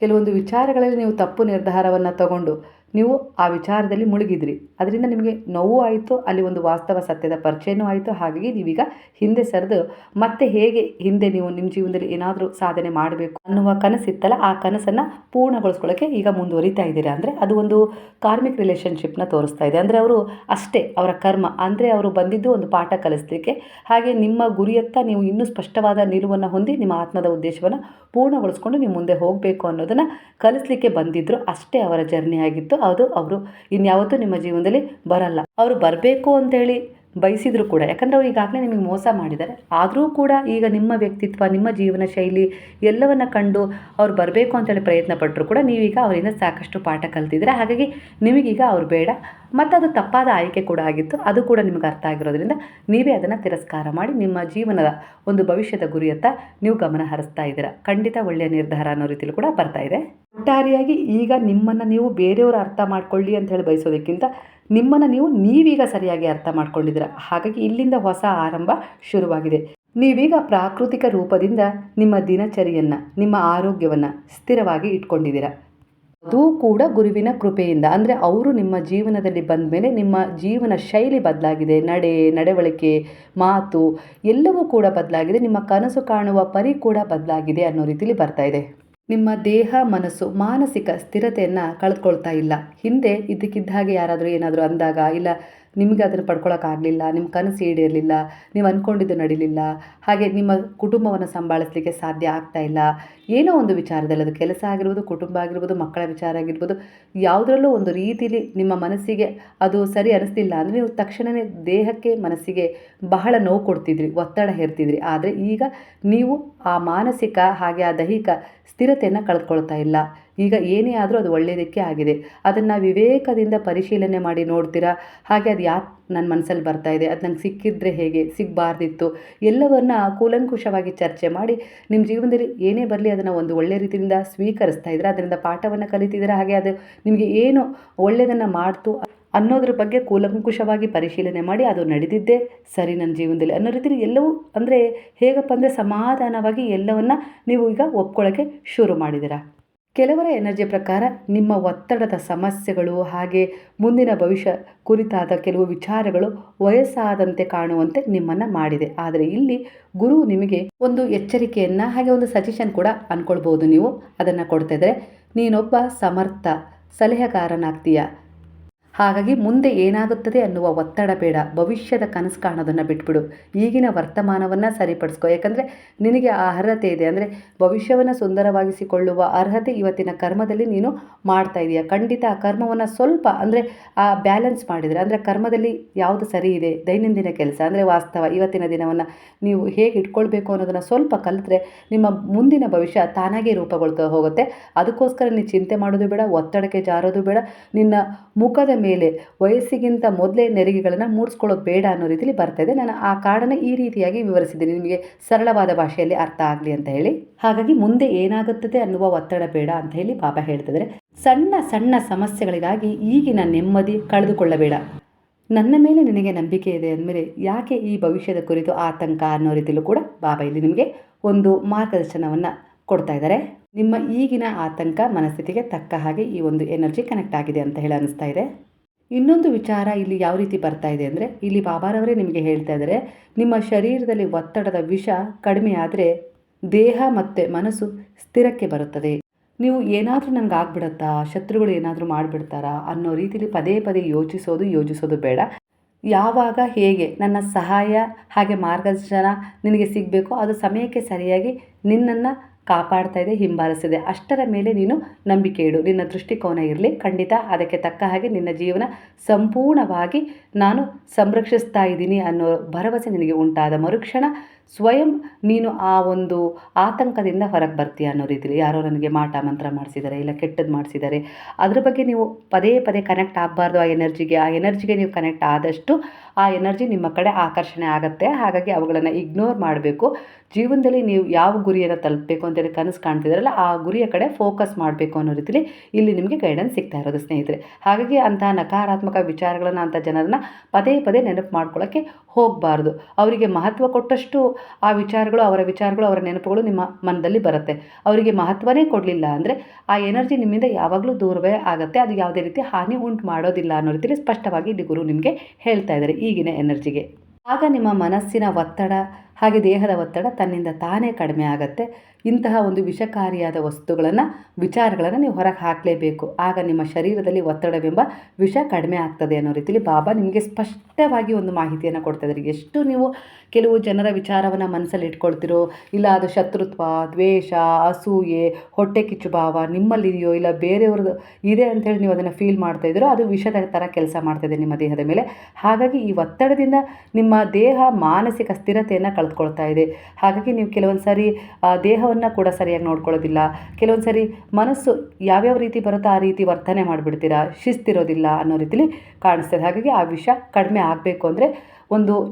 ಕೆಲವೊಂದು ವಿಚಾರಗಳಲ್ಲಿ ನೀವು ತಪ್ಪು ನಿರ್ಧಾರವನ್ನು ತಗೊಂಡು ನೀವು ಆ ವಿಚಾರದಲ್ಲಿ ಮುಳುಗಿದ್ರಿ. ಅದರಿಂದ ನಿಮಗೆ ನೋವು ಆಯಿತು, ಅಲ್ಲಿ ಒಂದು ವಾಸ್ತವ ಸತ್ಯದ ಪರಿಚಯನೂ ಆಯಿತು. ಹಾಗಾಗಿ ನೀವೀಗ ಹಿಂದೆ ಸರಿದು ಮತ್ತೆ ಹೇಗೆ ಹಿಂದೆ ನೀವು ನಿಮ್ಮ ಜೀವನದಲ್ಲಿ ಏನಾದರೂ ಸಾಧನೆ ಮಾಡಬೇಕು ಅನ್ನುವ ಕನಸಿತ್ತಲ್ಲ, ಆ ಕನಸನ್ನು ಪೂರ್ಣಗೊಳಿಸ್ಕೊಳ್ಳೋಕ್ಕೆ ಈಗ ಮುಂದುವರಿತಾ ಇದ್ದೀರಾ. ಅಂದರೆ ಅದು ಒಂದು ಕಾರ್ಮಿಕ್ ರಿಲೇಷನ್ಶಿಪ್ನ ತೋರಿಸ್ತಾ ಇದೆ. ಅಂದರೆ ಅವರು ಅಷ್ಟೇ, ಅವರ ಕರ್ಮ ಅಂದರೆ ಅವರು ಬಂದಿದ್ದು ಒಂದು ಪಾಠ ಕಲಿಸಲಿಕ್ಕೆ. ಹಾಗೆ ನಿಮ್ಮ ಗುರಿಯತ್ತ ನೀವು ಇನ್ನೂ ಸ್ಪಷ್ಟವಾದ ನಿಲುವನ್ನು ಹೊಂದಿ ನಿಮ್ಮ ಆತ್ಮದ ಉದ್ದೇಶವನ್ನು ಪೂರ್ಣಗೊಳಿಸ್ಕೊಂಡು ನೀವು ಮುಂದೆ ಹೋಗಬೇಕು ಅನ್ನೋದನ್ನು ಕಲಿಸಲಿಕ್ಕೆ ಬಂದಿದ್ದರು. ಅಷ್ಟೇ ಅವರ ಜರ್ನಿ ಆಗಿತ್ತು. ಅದು ಅವರು ಇನ್ಯಾವತ್ತೂ ನಿಮ್ಮ ಜೀವನದಲ್ಲಿ ಬರಲ್ಲ. ಅವರು ಬರಬೇಕು ಅಂತೇಳಿ ಬಯಸಿದ್ರು ಕೂಡ, ಯಾಕಂದರೆ ಅವ್ರು ಈಗಾಗಲೇ ನಿಮಗೆ ಮೋಸ ಮಾಡಿದ್ದಾರೆ. ಆದರೂ ಕೂಡ ಈಗ ನಿಮ್ಮ ವ್ಯಕ್ತಿತ್ವ, ನಿಮ್ಮ ಜೀವನ ಶೈಲಿ ಎಲ್ಲವನ್ನು ಕಂಡು ಅವ್ರು ಬರಬೇಕು ಅಂತೇಳಿ ಪ್ರಯತ್ನ ಪಟ್ಟರು ಕೂಡ ನೀವೀಗ ಅವರಿಂದ ಸಾಕಷ್ಟು ಪಾಠ ಕಲ್ತಿದ್ದೀರ. ಹಾಗಾಗಿ ನಿಮಗೀಗ ಅವ್ರು ಬೇಡ, ಮತ್ತು ಅದು ತಪ್ಪಾದ ಆಯ್ಕೆ ಕೂಡ ಆಗಿತ್ತು. ಅದು ಕೂಡ ನಿಮಗೆ ಅರ್ಥ ಆಗಿರೋದ್ರಿಂದ ನೀವೇ ಅದನ್ನು ತಿರಸ್ಕಾರ ಮಾಡಿ ನಿಮ್ಮ ಜೀವನದ ಒಂದು ಭವಿಷ್ಯದ ಗುರಿಯತ್ತ ನೀವು ಗಮನ ಹರಿಸ್ತಾ ಇದ್ದೀರಾ. ಖಂಡಿತ ಒಳ್ಳೆಯ ನಿರ್ಧಾರ ಅನ್ನೋ ರೀತಿಯಲ್ಲಿ ಕೂಡ ಬರ್ತಾ ಇದೆ. ಒಟ್ಟಾರೆಯಾಗಿ ಈಗ ನಿಮ್ಮನ್ನು ನೀವು ಬೇರೆಯವರು ಅರ್ಥ ಮಾಡ್ಕೊಳ್ಳಿ ಅಂತ ಹೇಳಿ ಬಯಸೋದಕ್ಕಿಂತ ನಿಮ್ಮನ್ನು ನೀವೀಗ ಸರಿಯಾಗಿ ಅರ್ಥ ಮಾಡ್ಕೊಂಡಿದ್ದೀರ. ಹಾಗಾಗಿ ಇಲ್ಲಿಂದ ಹೊಸ ಆರಂಭ ಶುರುವಾಗಿದೆ. ನೀವೀಗ ಪ್ರಾಕೃತಿಕ ರೂಪದಿಂದ ನಿಮ್ಮ ದಿನಚರಿಯನ್ನು, ನಿಮ್ಮ ಆರೋಗ್ಯವನ್ನು ಸ್ಥಿರವಾಗಿ ಇಟ್ಕೊಂಡಿದ್ದೀರ. ಅದೂ ಕೂಡ ಗುರುವಿನ ಕೃಪೆಯಿಂದ. ಅಂದರೆ ಅವರು ನಿಮ್ಮ ಜೀವನದಲ್ಲಿ ಬಂದ ಮೇಲೆ ನಿಮ್ಮ ಜೀವನ ಶೈಲಿ ಬದಲಾಗಿದೆ. ನಡವಳಿಕೆ, ಮಾತು ಎಲ್ಲವೂ ಕೂಡ ಬದಲಾಗಿದೆ. ನಿಮ್ಮ ಕನಸು ಕಾಣುವ ಪರಿ ಕೂಡ ಬದಲಾಗಿದೆ ಅನ್ನೋ ರೀತಿಯಲ್ಲಿ ಬರ್ತಾ ಇದೆ. ನಿಮ್ಮ ದೇಹ, ಮನಸ್ಸು, ಮಾನಸಿಕ ಸ್ಥಿರತೆಯನ್ನು ಕಳೆದುಕೊಳ್ತಾ ಇಲ್ಲ. ಹಿಂದೆ ಇದ್ದಕ್ಕಿದ್ದ ಹಾಗೆ ಯಾರಾದರೂ ಏನಾದರೂ ಅಂದಾಗ, ಇಲ್ಲ ನಿಮಗೆ ಅದನ್ನು ಪಡ್ಕೊಳ್ಳೋಕ್ಕಾಗಲಿಲ್ಲ, ನಿಮ್ಮ ಕನಸು ಈಡೇರಲಿಲ್ಲ, ನೀವು ಅಂದ್ಕೊಂಡಿದ್ದು ನಡೀಲಿಲ್ಲ, ಹಾಗೆ ನಿಮ್ಮ ಕುಟುಂಬವನ್ನು ಸಂಭಾಳಿಸಲಿಕ್ಕೆ ಸಾಧ್ಯ ಆಗ್ತಾ ಇಲ್ಲ, ಏನೋ ಒಂದು ವಿಚಾರದಲ್ಲಿ, ಅದು ಕೆಲಸ ಆಗಿರ್ಬೋದು, ಕುಟುಂಬ ಆಗಿರ್ಬೋದು, ಮಕ್ಕಳ ವಿಚಾರ ಆಗಿರ್ಬೋದು, ಯಾವುದರಲ್ಲೂ ಒಂದು ರೀತಿಲಿ ನಿಮ್ಮ ಮನಸ್ಸಿಗೆ ಅದು ಸರಿ ಅನಿಸ್ತಿಲ್ಲ ಅಂದರೆ ನೀವು ತಕ್ಷಣವೇ ದೇಹಕ್ಕೆ, ಮನಸ್ಸಿಗೆ ಬಹಳ ನೋವು ಕೊಡ್ತಿದ್ರಿ, ಒತ್ತಡ ಹೇರ್ತಿದ್ರಿ. ಆದರೆ ಈಗ ನೀವು ಆ ಮಾನಸಿಕ ಹಾಗೆ ಆ ದೈಹಿಕ ಸ್ಥಿರತೆಯನ್ನು ಕಳೆದುಕೊಳ್ತಾ ಇಲ್ಲ. ಈಗ ಏನೇ ಆದರೂ ಅದು ಒಳ್ಳೆಯದಕ್ಕೆ ಆಗಿದೆ. ಅದನ್ನು ವಿವೇಕದಿಂದ ಪರಿಶೀಲನೆ ಮಾಡಿ ನೋಡ್ತೀರಾ. ಹಾಗೆ ಅದು ಯಾಕೆ ನನ್ನ ಮನಸ್ಸಲ್ಲಿ ಬರ್ತಾ ಇದೆ, ಅದು ನಂಗೆ ಸಿಕ್ಕಿದ್ರೆ ಹೇಗೆ, ಸಿಗಬಾರ್ದಿತ್ತು, ಎಲ್ಲವನ್ನ ಕೂಲಂಕುಷವಾಗಿ ಚರ್ಚೆ ಮಾಡಿ ನಿಮ್ಮ ಜೀವನದಲ್ಲಿ ಏನೇ ಬರಲಿ ಅದನ್ನು ಒಂದು ಒಳ್ಳೆಯ ರೀತಿಯಿಂದ ಸ್ವೀಕರಿಸ್ತಾ ಇದ್ದೀರಾ. ಅದರಿಂದ ಪಾಠವನ್ನು ಕಲಿತಿದ್ದೀರಾ. ಹಾಗೆ ಅದು ನಿಮಗೆ ಏನು ಒಳ್ಳೆಯದನ್ನು ಮಾಡ್ತು ಅನ್ನೋದ್ರ ಬಗ್ಗೆ ಕೂಲಂಕುಷವಾಗಿ ಪರಿಶೀಲನೆ ಮಾಡಿ ಅದು ನಡೆದಿದ್ದೇ ಸರಿ ನನ್ನ ಜೀವನದಲ್ಲಿ ಅನ್ನೋ ರೀತಿಯಲ್ಲಿ ಎಲ್ಲವೂ, ಅಂದರೆ ಹೇಗಪ್ಪ ಅಂದರೆ ಸಮಾಧಾನವಾಗಿ ಎಲ್ಲವನ್ನು ನೀವು ಈಗ ಒಪ್ಕೊಳ್ಳೋಕ್ಕೆ ಶುರು ಮಾಡಿದ್ದೀರಾ. ಕೆಲವರ ಎನರ್ಜಿ ಪ್ರಕಾರ ನಿಮ್ಮ ಒತ್ತಡದ ಸಮಸ್ಯೆಗಳು ಹಾಗೆ ಮುಂದಿನ ಭವಿಷ್ಯ ಕುರಿತಾದ ಕೆಲವು ವಿಚಾರಗಳು ವಯಸ್ಸಾದಂತೆ ಕಾಣುವಂತೆ ನಿಮ್ಮನ್ನು ಮಾಡಿದೆ. ಆದರೆ ಇಲ್ಲಿ ಗುರು ನಿಮಗೆ ಒಂದು ಎಚ್ಚರಿಕೆಯನ್ನು ಹಾಗೆ ಒಂದು ಸಜೆಷನ್ ಕೂಡ ಅಂದ್ಕೊಳ್ಬೋದು. ನೀವು ಅದನ್ನು ಕೊಡ್ತಾ ಇದ್ದರೆ ನೀನೊಬ್ಬ ಸಮರ್ಥ ಸಲಹೆಗಾರನಾಗ್ತೀಯ. ಹಾಗಾಗಿ ಮುಂದೆ ಏನಾಗುತ್ತದೆ ಅನ್ನುವ ಒತ್ತಡ ಬೇಡ. ಭವಿಷ್ಯದ ಕನಸು ಕಾಣೋದನ್ನು ಬಿಟ್ಬಿಡು. ಈಗಿನ ವರ್ತಮಾನವನ್ನು ಸರಿಪಡಿಸ್ಕೊ. ಯಾಕಂದರೆ ನಿನಗೆ ಆ ಅರ್ಹತೆ ಇದೆ. ಅಂದರೆ ಭವಿಷ್ಯವನ್ನು ಸುಂದರವಾಗಿಸಿಕೊಳ್ಳುವ ಅರ್ಹತೆ ಇವತ್ತಿನ ಕರ್ಮದಲ್ಲಿ ನೀನು ಮಾಡ್ತಾ ಇದೀಯ. ಖಂಡಿತ ಆ ಕರ್ಮವನ್ನು ಸ್ವಲ್ಪ ಅಂದರೆ ಆ ಬ್ಯಾಲೆನ್ಸ್ ಮಾಡಿದರೆ, ಅಂದರೆ ಕರ್ಮದಲ್ಲಿ ಯಾವುದು ಸರಿ ಇದೆ, ದೈನಂದಿನ ಕೆಲಸ ಅಂದರೆ ವಾಸ್ತವ ಇವತ್ತಿನ ದಿನವನ್ನು ನೀವು ಹೇಗೆ ಇಟ್ಕೊಳ್ಬೇಕು ಅನ್ನೋದನ್ನು ಸ್ವಲ್ಪ ಕಲಿತ್ರೆ ನಿಮ್ಮ ಮುಂದಿನ ಭವಿಷ್ಯ ತಾನಾಗೇ ರೂಪುಗೊಳ್ತಾ ಹೋಗುತ್ತೆ. ಅದಕ್ಕೋಸ್ಕರ ನೀನು ಚಿಂತೆ ಮಾಡೋದು ಬೇಡ, ಒತ್ತಡಕ್ಕೆ ಜಾರೋದು ಬೇಡ. ನಿನ್ನ ಮುಖದ ಮೇಲೆ ವಯಸ್ಸಿಗಿಂತ ಮೊದಲೇ ನೆರಿಗೆಗಳನ್ನು ಮೂಡಿಸ್ಕೊಳ್ಳೋದು ಬೇಡ ಅನ್ನೋ ರೀತಿಯಲ್ಲಿ ಬರ್ತಾ ಇದೆ. ನಾನು ಆ ಕಾರಣನೇ ಈ ರೀತಿಯಾಗಿ ವಿವರಿಸಿದ್ದೀನಿ, ನಿಮಗೆ ಸರಳವಾದ ಭಾಷೆಯಲ್ಲಿ ಅರ್ಥ ಆಗಲಿ ಅಂತ ಹೇಳಿ. ಹಾಗಾಗಿ ಮುಂದೆ ಏನಾಗುತ್ತದೆ ಅನ್ನುವ ಒತ್ತಡ ಬೇಡ ಅಂತ ಹೇಳಿ ಬಾಬಾ ಹೇಳ್ತಿದ್ದಾರೆ. ಸಣ್ಣ ಸಣ್ಣ ಸಮಸ್ಯೆಗಳಿಗಾಗಿ ಈಗಿನ ನೆಮ್ಮದಿ ಕಳೆದುಕೊಳ್ಳಬೇಡ. ನನ್ನ ಮೇಲೆ ನಿನಗೆ ನಂಬಿಕೆ ಇದೆ ಅಂದಮೇಲೆ ಯಾಕೆ ಈ ಭವಿಷ್ಯದ ಕುರಿತು ಆತಂಕ ಅನ್ನೋ ರೀತಿಯಲ್ಲೂ ಕೂಡ ಬಾಬಾ ಇಲ್ಲಿ ನಿಮಗೆ ಒಂದು ಮಾರ್ಗದರ್ಶನವನ್ನು ಕೊಡ್ತಾ ಇದ್ದಾರೆ. ನಿಮ್ಮ ಈಗಿನ ಆತಂಕ ಮನಸ್ಥಿತಿಗೆ ತಕ್ಕ ಹಾಗೆ ಈ ಒಂದು ಎನರ್ಜಿ ಕನೆಕ್ಟ್ ಆಗಿದೆ ಅಂತ ಹೇಳಿ ಅನಿಸ್ತಾ ಇದೆ. ಇನ್ನೊಂದು ವಿಚಾರ ಇಲ್ಲಿ ಯಾವ ರೀತಿ ಬರ್ತಾ ಇದೆ ಅಂದರೆ, ಇಲ್ಲಿ ಬಾಬಾರವರೇ ನಿಮಗೆ ಹೇಳ್ತಾ ಇದ್ದಾರೆ, ನಿಮ್ಮ ಶರೀರದಲ್ಲಿ ಒತ್ತಡದ ವಿಷ ಕಡಿಮೆ ಆದರೆ ದೇಹ ಮತ್ತು ಮನಸ್ಸು ಸ್ಥಿರಕ್ಕೆ ಬರುತ್ತದೆ. ನೀವು ಏನಾದರೂ ನನಗೆ ಆಗ್ಬಿಡತ್ತಾ, ಶತ್ರುಗಳು ಏನಾದರೂ ಮಾಡಿಬಿಡ್ತಾರಾ ಅನ್ನೋ ರೀತಿಯಲ್ಲಿ ಪದೇ ಪದೇ ಯೋಚಿಸೋದು ಬೇಡ. ಯಾವಾಗ ಹೇಗೆ ನನ್ನ ಸಹಾಯ ಹಾಗೆ ಮಾರ್ಗದರ್ಶನ ನಿನಗೆ ಸಿಗಬೇಕೋ ಅದು ಸಮಯಕ್ಕೆ ಸರಿಯಾಗಿ ನಿನ್ನನ್ನು ಕಾಪಾಡ್ತಾ ಇದೆ, ಹಿಂಬಾಲಿಸಿದೆ. ಅಷ್ಟರ ಮೇಲೆ ನೀನು ನಂಬಿಕೆ ಇಡು. ನಿನ್ನ ದೃಷ್ಟಿಕೋನ ಇರಲಿ. ಖಂಡಿತ ಅದಕ್ಕೆ ತಕ್ಕ ಹಾಗೆ ನಿನ್ನ ಜೀವನ ಸಂಪೂರ್ಣವಾಗಿ ನಾನು ಸಂರಕ್ಷಿಸ್ತಾ ಇದ್ದೀನಿ ಅನ್ನೋ ಭರವಸೆ ನಿನಗೆ ಉಂಟಾದ ಮರುಕ್ಷಣ ಸ್ವಯಂ ನೀನು ಆ ಒಂದು ಆತಂಕದಿಂದ ಹೊರಗೆ ಬರ್ತೀಯ ಅನ್ನೋ ರೀತಿಯಲ್ಲಿ. ಯಾರೋ ನನಗೆ ಮಾಟ ಮಂತ್ರ ಮಾಡಿಸಿದ್ದಾರೆ, ಇಲ್ಲ ಕೆಟ್ಟದ್ದು ಮಾಡಿಸಿದ್ದಾರೆ, ಅದ್ರ ಬಗ್ಗೆ ನೀವು ಪದೇ ಪದೇ ಕನೆಕ್ಟ್ ಆಗಬಾರ್ದು. ಆ ಎನರ್ಜಿಗೆ ನೀವು ಕನೆಕ್ಟ್ ಆದಷ್ಟು ಆ ಎನರ್ಜಿ ನಿಮ್ಮ ಕಡೆ ಆಕರ್ಷಣೆ ಆಗುತ್ತೆ. ಹಾಗಾಗಿ ಅವುಗಳನ್ನು ಇಗ್ನೋರ್ ಮಾಡಬೇಕು. ಜೀವನದಲ್ಲಿ ನೀವು ಯಾವ ಗುರಿಯನ್ನು ತಲುಪಬೇಕು ಅಂತೇಳಿ ಕನಸು ಕಾಣ್ತಿದ್ದೀರಲ್ಲ, ಆ ಗುರಿಯ ಕಡೆ ಫೋಕಸ್ ಮಾಡಬೇಕು ಅನ್ನೋ ರೀತಿಲಿ ಇಲ್ಲಿ ನಿಮಗೆ ಗೈಡೆನ್ಸ್ ಸಿಗ್ತಾ ಇರೋದು ಸ್ನೇಹಿತರೆ. ಹಾಗಾಗಿ ಅಂತಹ ನಕಾರಾತ್ಮಕ ವಿಚಾರಗಳನ್ನು, ಅಂಥ ಜನರನ್ನು ಪದೇ ಪದೇ ನೆನಪು ಮಾಡ್ಕೊಳ್ಳೋಕ್ಕೆ ಹೋಗಬಾರ್ದು. ಅವರಿಗೆ ಮಹತ್ವ ಕೊಟ್ಟಷ್ಟು ಆ ವಿಚಾರಗಳು, ಅವರ ನೆನಪುಗಳು ನಿಮ್ಮ ಮನದಲ್ಲಿ ಬರುತ್ತೆ. ಅವರಿಗೆ ಮಹತ್ವನೇ ಕೊಡಲಿಲ್ಲ ಅಂದರೆ ಆ ಎನರ್ಜಿ ನಿಮ್ಮಿಂದ ಯಾವಾಗಲೂ ದೂರವೇ ಆಗುತ್ತೆ. ಅದು ಯಾವುದೇ ರೀತಿ ಹಾನಿ ಉಂಟು ಮಾಡೋದಿಲ್ಲ ಅನ್ನೋ ರೀತಿಯಲ್ಲಿ ಸ್ಪಷ್ಟವಾಗಿ ಇಲ್ಲಿ ಗುರು ನಿಮಗೆ ಹೇಳ್ತಾ ಇದ್ದಾರೆ ಈಗಿನ ಎನರ್ಜಿಗೆ. ಆಗ ನಿಮ್ಮ ಮನಸ್ಸಿನ ಒತ್ತಡ ಹಾಗೆ ದೇಹದ ಒತ್ತಡ ತನ್ನಿಂದ ತಾನೇ ಕಡಿಮೆ ಆಗುತ್ತೆ. ಇಂತಹ ಒಂದು ವಿಷಕಾರಿಯಾದ ವಸ್ತುಗಳನ್ನು, ವಿಚಾರಗಳನ್ನು ನೀವು ಹೊರಗೆ ಹಾಕಲೇಬೇಕು. ಆಗ ನಿಮ್ಮ ಶರೀರದಲ್ಲಿ ಒತ್ತಡವೆಂಬ ವಿಷ ಕಡಿಮೆ ಆಗ್ತದೆ ಅನ್ನೋ ರೀತಿಯಲ್ಲಿ ಬಾಬಾ ನಿಮಗೆ ಸ್ಪಷ್ಟವಾಗಿ ಒಂದು ಮಾಹಿತಿಯನ್ನು ಕೊಡ್ತಾ ಇದ್ದಾರೆ. ಎಷ್ಟು ನೀವು ಕೆಲವು ಜನರ ವಿಚಾರವನ್ನು ಮನಸ್ಸಲ್ಲಿ ಇಟ್ಕೊಳ್ತಿರೋ, ಇಲ್ಲ ಅದು ಶತ್ರುತ್ವ, ದ್ವೇಷ, ಅಸೂಯೆ, ಹೊಟ್ಟೆ ಕಿಚ್ಚು ಭಾವ ನಿಮ್ಮಲ್ಲಿದೆಯೋ, ಇಲ್ಲ ಬೇರೆಯವ್ರದ್ದು ಇದೆ ಅಂಥೇಳಿ ನೀವು ಅದನ್ನು ಫೀಲ್ ಮಾಡ್ತಾ ಇದ್ದೀರೋ, ಅದು ವಿಷದ ಥರ ಕೆಲಸ ಮಾಡ್ತಾಯಿದೆ ನಿಮ್ಮ ದೇಹದ ಮೇಲೆ. ಹಾಗಾಗಿ ಈ ಒತ್ತಡದಿಂದ ನಿಮ್ಮ ದೇಹ ಮಾನಸಿಕ ಸ್ಥಿರತೆಯನ್ನು ಕಳೆದುಕೊಳ್ತಾ ಇದೆ. ಹಾಗಾಗಿ ನೀವು ಕೆಲವೊಂದು ಸಾರಿ ದೇಹವನ್ನು ಕೂಡ ಸರಿಯಾಗಿ ನೋಡ್ಕೊಳ್ಳೋದಿಲ್ಲ. ಕೆಲವೊಂದು ಸರಿ ಮನಸ್ಸು ಯಾವ್ಯಾವ ರೀತಿ ಬರುತ್ತೋ ಆ ರೀತಿ ವರ್ತನೆ ಮಾಡಿಬಿಡ್ತೀರಾ, ಶಿಸ್ತಿರೋದಿಲ್ಲ ಅನ್ನೋ ರೀತಿಲಿ ಕಾಣಿಸ್ತದೆ. ಹಾಗಾಗಿ ಆ ವಿಷ ಕಡಿಮೆ ಆಗಬೇಕು ಅಂದರೆ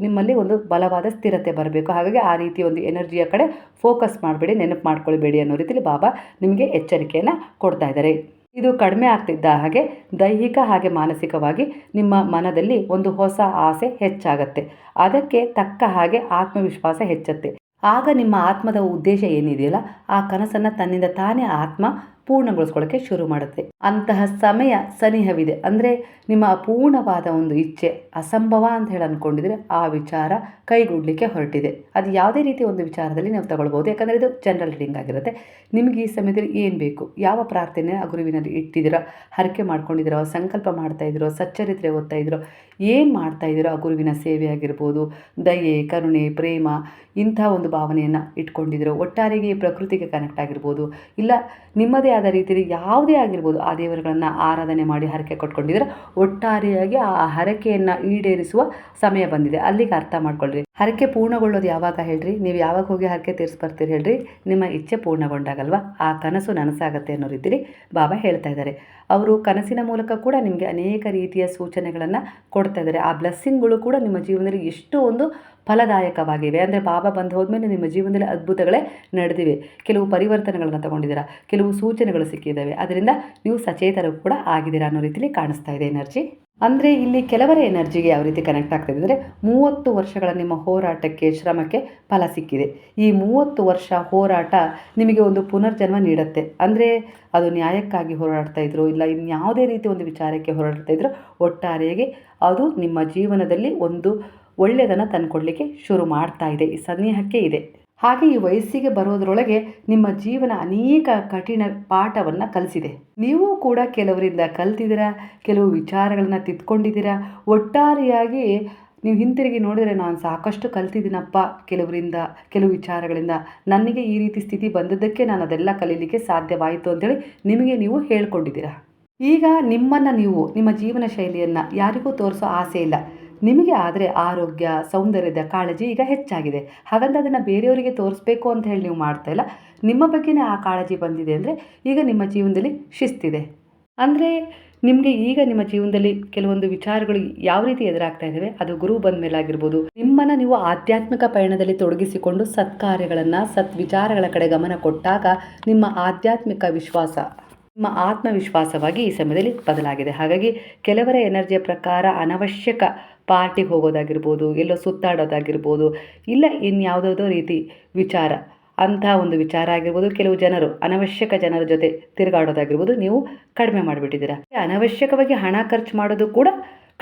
ನಿಮ್ಮಲ್ಲಿ ಒಂದು ಬಲವಾದ ಸ್ಥಿರತೆ ಬರಬೇಕು. ಹಾಗಾಗಿ ಆ ರೀತಿ ಒಂದು ಎನರ್ಜಿಯ ಕಡೆ ಫೋಕಸ್ ಮಾಡಬೇಡಿ, ನೆನಪು ಮಾಡ್ಕೊಳ್ಬೇಡಿ ಅನ್ನೋ ರೀತಿಲಿ ಬಾಬಾ ನಿಮಗೆ ಎಚ್ಚರಿಕೆಯನ್ನು ಕೊಡ್ತಾ ಇದ್ದಾರೆ. ಇದು ಕಡಿಮೆ ಆಗ್ತಿದ್ದ ಹಾಗೆ ದೈಹಿಕ ಹಾಗೆ ಮಾನಸಿಕವಾಗಿ ನಿಮ್ಮ ಮನದಲ್ಲಿ ಒಂದು ಹೊಸ ಆಸೆ ಹೆಚ್ಚಾಗತ್ತೆ. ಅದಕ್ಕೆ ತಕ್ಕ ಹಾಗೆ ಆತ್ಮವಿಶ್ವಾಸ ಹೆಚ್ಚುತ್ತೆ. ಆಗ ನಿಮ್ಮ ಆತ್ಮದ ಉದ್ದೇಶ ಏನಿದೆಯಲ್ಲ, ಆ ಕನಸನ್ನು ತನ್ನಿಂದ ತಾನೇ ಆತ್ಮ ಪೂರ್ಣಗೊಳಿಸ್ಕೊಳ್ಳೋಕ್ಕೆ ಶುರು ಮಾಡುತ್ತೆ. ಅಂತಹ ಸಮಯ ಸನಿಹವಿದೆ. ಅಂದರೆ ನಿಮ್ಮ ಅಪೂರ್ಣವಾದ ಒಂದು ಇಚ್ಛೆ, ಅಸಂಭವ ಅಂತ ಹೇಳಿ ಅಂದ್ಕೊಂಡಿದ್ರೆ ಆ ವಿಚಾರ ಕೈಗೂಡಲಿಕ್ಕೆ ಹೊರಟಿದೆ. ಅದು ಯಾವುದೇ ರೀತಿಯ ಒಂದು ವಿಚಾರದಲ್ಲಿ ನೀವು ತಗೊಳ್ಬೋದು. ಯಾಕಂದರೆ ಇದು ಜನರಲ್ ರೀಡಿಂಗ್ ಆಗಿರುತ್ತೆ. ನಿಮಗೆ ಈ ಸಮಯದಲ್ಲಿ ಏನು ಬೇಕು, ಯಾವ ಪ್ರಾರ್ಥನೆ ಆ ಗುರುವಿನಲ್ಲಿ ಇಟ್ಟಿದ್ದೀರೋ, ಹರಕೆ ಮಾಡ್ಕೊಂಡಿದ್ದೀರೋ, ಸಂಕಲ್ಪ ಮಾಡ್ತಾಯಿದ್ದೀರೋ, ಸಚ್ಚರಿತ್ರೆ ಓದ್ತಾ ಇದ್ದೀರೋ, ಏನು ಮಾಡ್ತಾಯಿದ್ದೀರೋ ಆ ಗುರುವಿನ ಸೇವೆ ಆಗಿರ್ಬೋದು, ದಯೆ, ಕರುಣೆ, ಪ್ರೇಮ ಇಂಥ ಒಂದು ಭಾವನೆಯನ್ನು ಇಟ್ಕೊಂಡಿದ್ದೀರೋ, ಒಟ್ಟಾರೆಗೆ ಈ ಪ್ರಕೃತಿಗೆ ಕನೆಕ್ಟ್ ಆಗಿರ್ಬೋದು, ಇಲ್ಲ ನಿಮ್ಮದೇ ಆದ ರೀತಿಯಲ್ಲಿ ಯಾವುದೇ ಆಗಿರ್ಬೋದು, ಆ ದೇವರುಗಳನ್ನು ಆರಾಧನೆ ಮಾಡಿ ಹರಕೆ ಕೊಟ್ಕೊಂಡಿದ್ರೆ ಒಟ್ಟಾರೆಯಾಗಿ ಆ ಹರಕೆಯನ್ನು ಈಡೇರಿಸುವ ಸಮಯ ಬಂದಿದೆ. ಅಲ್ಲಿಗೆ ಅರ್ಥ ಮಾಡ್ಕೊಳ್ರಿ. ಹರಕೆ ಪೂರ್ಣಗೊಳ್ಳೋದು ಯಾವಾಗ ಹೇಳ್ರಿ? ನೀವು ಯಾವಾಗ ಹೋಗಿ ಹರಕೆ ತೀರಿಸ್ಬರ್ತೀರಿ ಹೇಳ್ರಿ? ನಿಮ್ಮ ಇಚ್ಛೆ ಪೂರ್ಣಗೊಂಡಾಗಲ್ವಾ ಆ ಕನಸು ನನಸಾಗತ್ತೆ ಅನ್ನೋ ರೀತಿಲಿ ಬಾಬಾ ಹೇಳ್ತಾ ಇದ್ದಾರೆ. ಅವರು ಕನಸಿನ ಮೂಲಕ ಕೂಡ ನಿಮಗೆ ಅನೇಕ ರೀತಿಯ ಸೂಚನೆಗಳನ್ನು ಕೊಡ್ತಾ ಇದ್ದಾರೆ. ಆ ಬ್ಲೆಸ್ಸಿಂಗ್ಗಳು ಕೂಡ ನಿಮ್ಮ ಜೀವನದಲ್ಲಿ ಎಷ್ಟು ಒಂದು ಫಲದಾಯಕವಾಗಿವೆ ಅಂದರೆ ಬಾಬಾ ಬಂದು ಹೋದ್ಮೇಲೆ ನಿಮ್ಮ ಜೀವನದಲ್ಲಿ ಅದ್ಭುತಗಳೇ ನಡೆದಿವೆ. ಕೆಲವು ಪರಿವರ್ತನೆಗಳನ್ನು ತಗೊಂಡಿದ್ದೀರಾ, ಕೆಲವು ಸೂಚನೆಗಳು ಸಿಕ್ಕಿದ್ದಾವೆ. ಅದರಿಂದ ನೀವು ಸಚೇತರು ಕೂಡ ಆಗಿದ್ದೀರಾ ಅನ್ನೋ ರೀತಿಲಿ ಕಾಣಿಸ್ತಾ ಇದೆ ಎನರ್ಜಿ. ಅಂದರೆ ಇಲ್ಲಿ ಕೆಲವರ ಎನರ್ಜಿಗೆ ಯಾವ ರೀತಿ ಕನೆಕ್ಟ್ ಆಗ್ತಾಯಿದೆ ಅಂದರೆ 30 ವರ್ಷಗಳ ನಿಮ್ಮ ಹೋರಾಟಕ್ಕೆ, ಶ್ರಮಕ್ಕೆ ಫಲ ಸಿಕ್ಕಿದೆ. ಈ 30 ವರ್ಷ ಹೋರಾಟ ನಿಮಗೆ ಒಂದು ಪುನರ್ಜನ್ಮ ನೀಡುತ್ತೆ. ಅಂದರೆ ಅದು ನ್ಯಾಯಕ್ಕಾಗಿ ಹೋರಾಡ್ತಾ ಇದ್ರು, ಇಲ್ಲ ಇನ್ಯಾವುದೇ ರೀತಿ ಒಂದು ವಿಚಾರಕ್ಕೆ ಹೋರಾಡ್ತಾ ಇದ್ರು, ಒಟ್ಟಾರೆಯಾಗಿ ಅದು ನಿಮ್ಮ ಜೀವನದಲ್ಲಿ ಒಂದು ಒಳ್ಳೆಯದನ್ನು ತಂದುಕೊಡ್ಲಿಕ್ಕೆ ಶುರು ಮಾಡ್ತಾ ಇದೆ. ಈ ಸನ್ನಿಹಕ್ಕೆ ಇದೆ. ಹಾಗೆ ಈ ವಯಸ್ಸಿಗೆ ಬರೋದ್ರೊಳಗೆ ನಿಮ್ಮ ಜೀವನ ಅನೇಕ ಕಠಿಣ ಪಾಠವನ್ನು ಕಲಿಸಿದೆ. ನೀವು ಕೂಡ ಕೆಲವರಿಂದ ಕಲ್ತಿದ್ದೀರಾ, ಕೆಲವು ವಿಚಾರಗಳನ್ನ ತಿದ್ಕೊಂಡಿದ್ದೀರಾ. ಒಟ್ಟಾರೆಯಾಗಿ ನೀವು ಹಿಂತಿರುಗಿ ನೋಡಿದರೆ ನಾನು ಸಾಕಷ್ಟು ಕಲ್ತಿದ್ದೀನಪ್ಪ ಕೆಲವರಿಂದ, ಕೆಲವು ವಿಚಾರಗಳಿಂದ. ನನಗೆ ಈ ರೀತಿ ಸ್ಥಿತಿ ಬಂದದ್ದಕ್ಕೆ ನಾನು ಅದೆಲ್ಲ ಕಲೀಲಿಕ್ಕೆ ಸಾಧ್ಯವಾಯಿತು ಅಂತೇಳಿ ನಿಮಗೆ ನೀವು ಹೇಳ್ಕೊಂಡಿದ್ದೀರಾ. ಈಗ ನಿಮ್ಮನ್ನು ನೀವು, ನಿಮ್ಮ ಜೀವನ ಶೈಲಿಯನ್ನು ಯಾರಿಗೂ ತೋರಿಸೋ ಆಸೆ ಇಲ್ಲ. ನಿಮಗೆ ಆದರೆ ಆರೋಗ್ಯ, ಸೌಂದರ್ಯದ ಕಾಳಜಿ ಈಗ ಹೆಚ್ಚಾಗಿದೆ. ಹಾಗಂತ ಅದನ್ನು ಬೇರೆಯವರಿಗೆ ತೋರಿಸ್ಬೇಕು ಅಂತ ಹೇಳಿ ನೀವು ಮಾಡ್ತಾ ಇಲ್ಲ. ನಿಮ್ಮ ಬಗ್ಗೆನೇ ಆ ಕಾಳಜಿ ಬಂದಿದೆ ಅಂದರೆ ಈಗ ನಿಮ್ಮ ಜೀವನದಲ್ಲಿ ಶಿಸ್ತಿದೆ. ಅಂದರೆ ನಿಮಗೆ ಈಗ ನಿಮ್ಮ ಜೀವನದಲ್ಲಿ ಕೆಲವೊಂದು ವಿಚಾರಗಳು ಯಾವ ರೀತಿ ಎದುರಾಗ್ತಾ ಇದ್ದಾವೆ, ಅದು ಗುರು ಬಂದ ಮೇಲೆ ಆಗಿರ್ಬೋದು. ನಿಮ್ಮನ್ನು ನೀವು ಆಧ್ಯಾತ್ಮಿಕ ಪಯಣದಲ್ಲಿ ತೊಡಗಿಸಿಕೊಂಡು ಸತ್ಕಾರ್ಯಗಳನ್ನು, ಸತ್ವಿಚಾರಗಳ ಕಡೆ ಗಮನ ಕೊಟ್ಟಾಗ ನಿಮ್ಮ ಆಧ್ಯಾತ್ಮಿಕ ವಿಶ್ವಾಸ, ನಿಮ್ಮ ಆತ್ಮವಿಶ್ವಾಸವಾಗಿ ಈ ಸಮಯದಲ್ಲಿ ಬದಲಾಗಿದೆ. ಹಾಗಾಗಿ ಕೆಲವರ ಎನರ್ಜಿಯ ಪ್ರಕಾರ ಅನವಶ್ಯಕ ಪಾರ್ಟಿಗೆ ಹೋಗೋದಾಗಿರ್ಬೋದು, ಎಲ್ಲೋ ಸುತ್ತಾಡೋದಾಗಿರ್ಬೋದು, ಇಲ್ಲ ಇನ್ಯಾವುದೋ ರೀತಿ ವಿಚಾರ, ಅಂಥ ಒಂದು ವಿಚಾರ ಆಗಿರ್ಬೋದು, ಕೆಲವು ಜನರು ಅನವಶ್ಯಕ ಜನರ ಜೊತೆ ತಿರುಗಾಡೋದಾಗಿರ್ಬೋದು ನೀವು ಕಡಿಮೆ ಮಾಡಿಬಿಟ್ಟಿದ್ದೀರಾ. ಅನವಶ್ಯಕವಾಗಿ ಹಣ ಖರ್ಚು ಮಾಡೋದು ಕೂಡ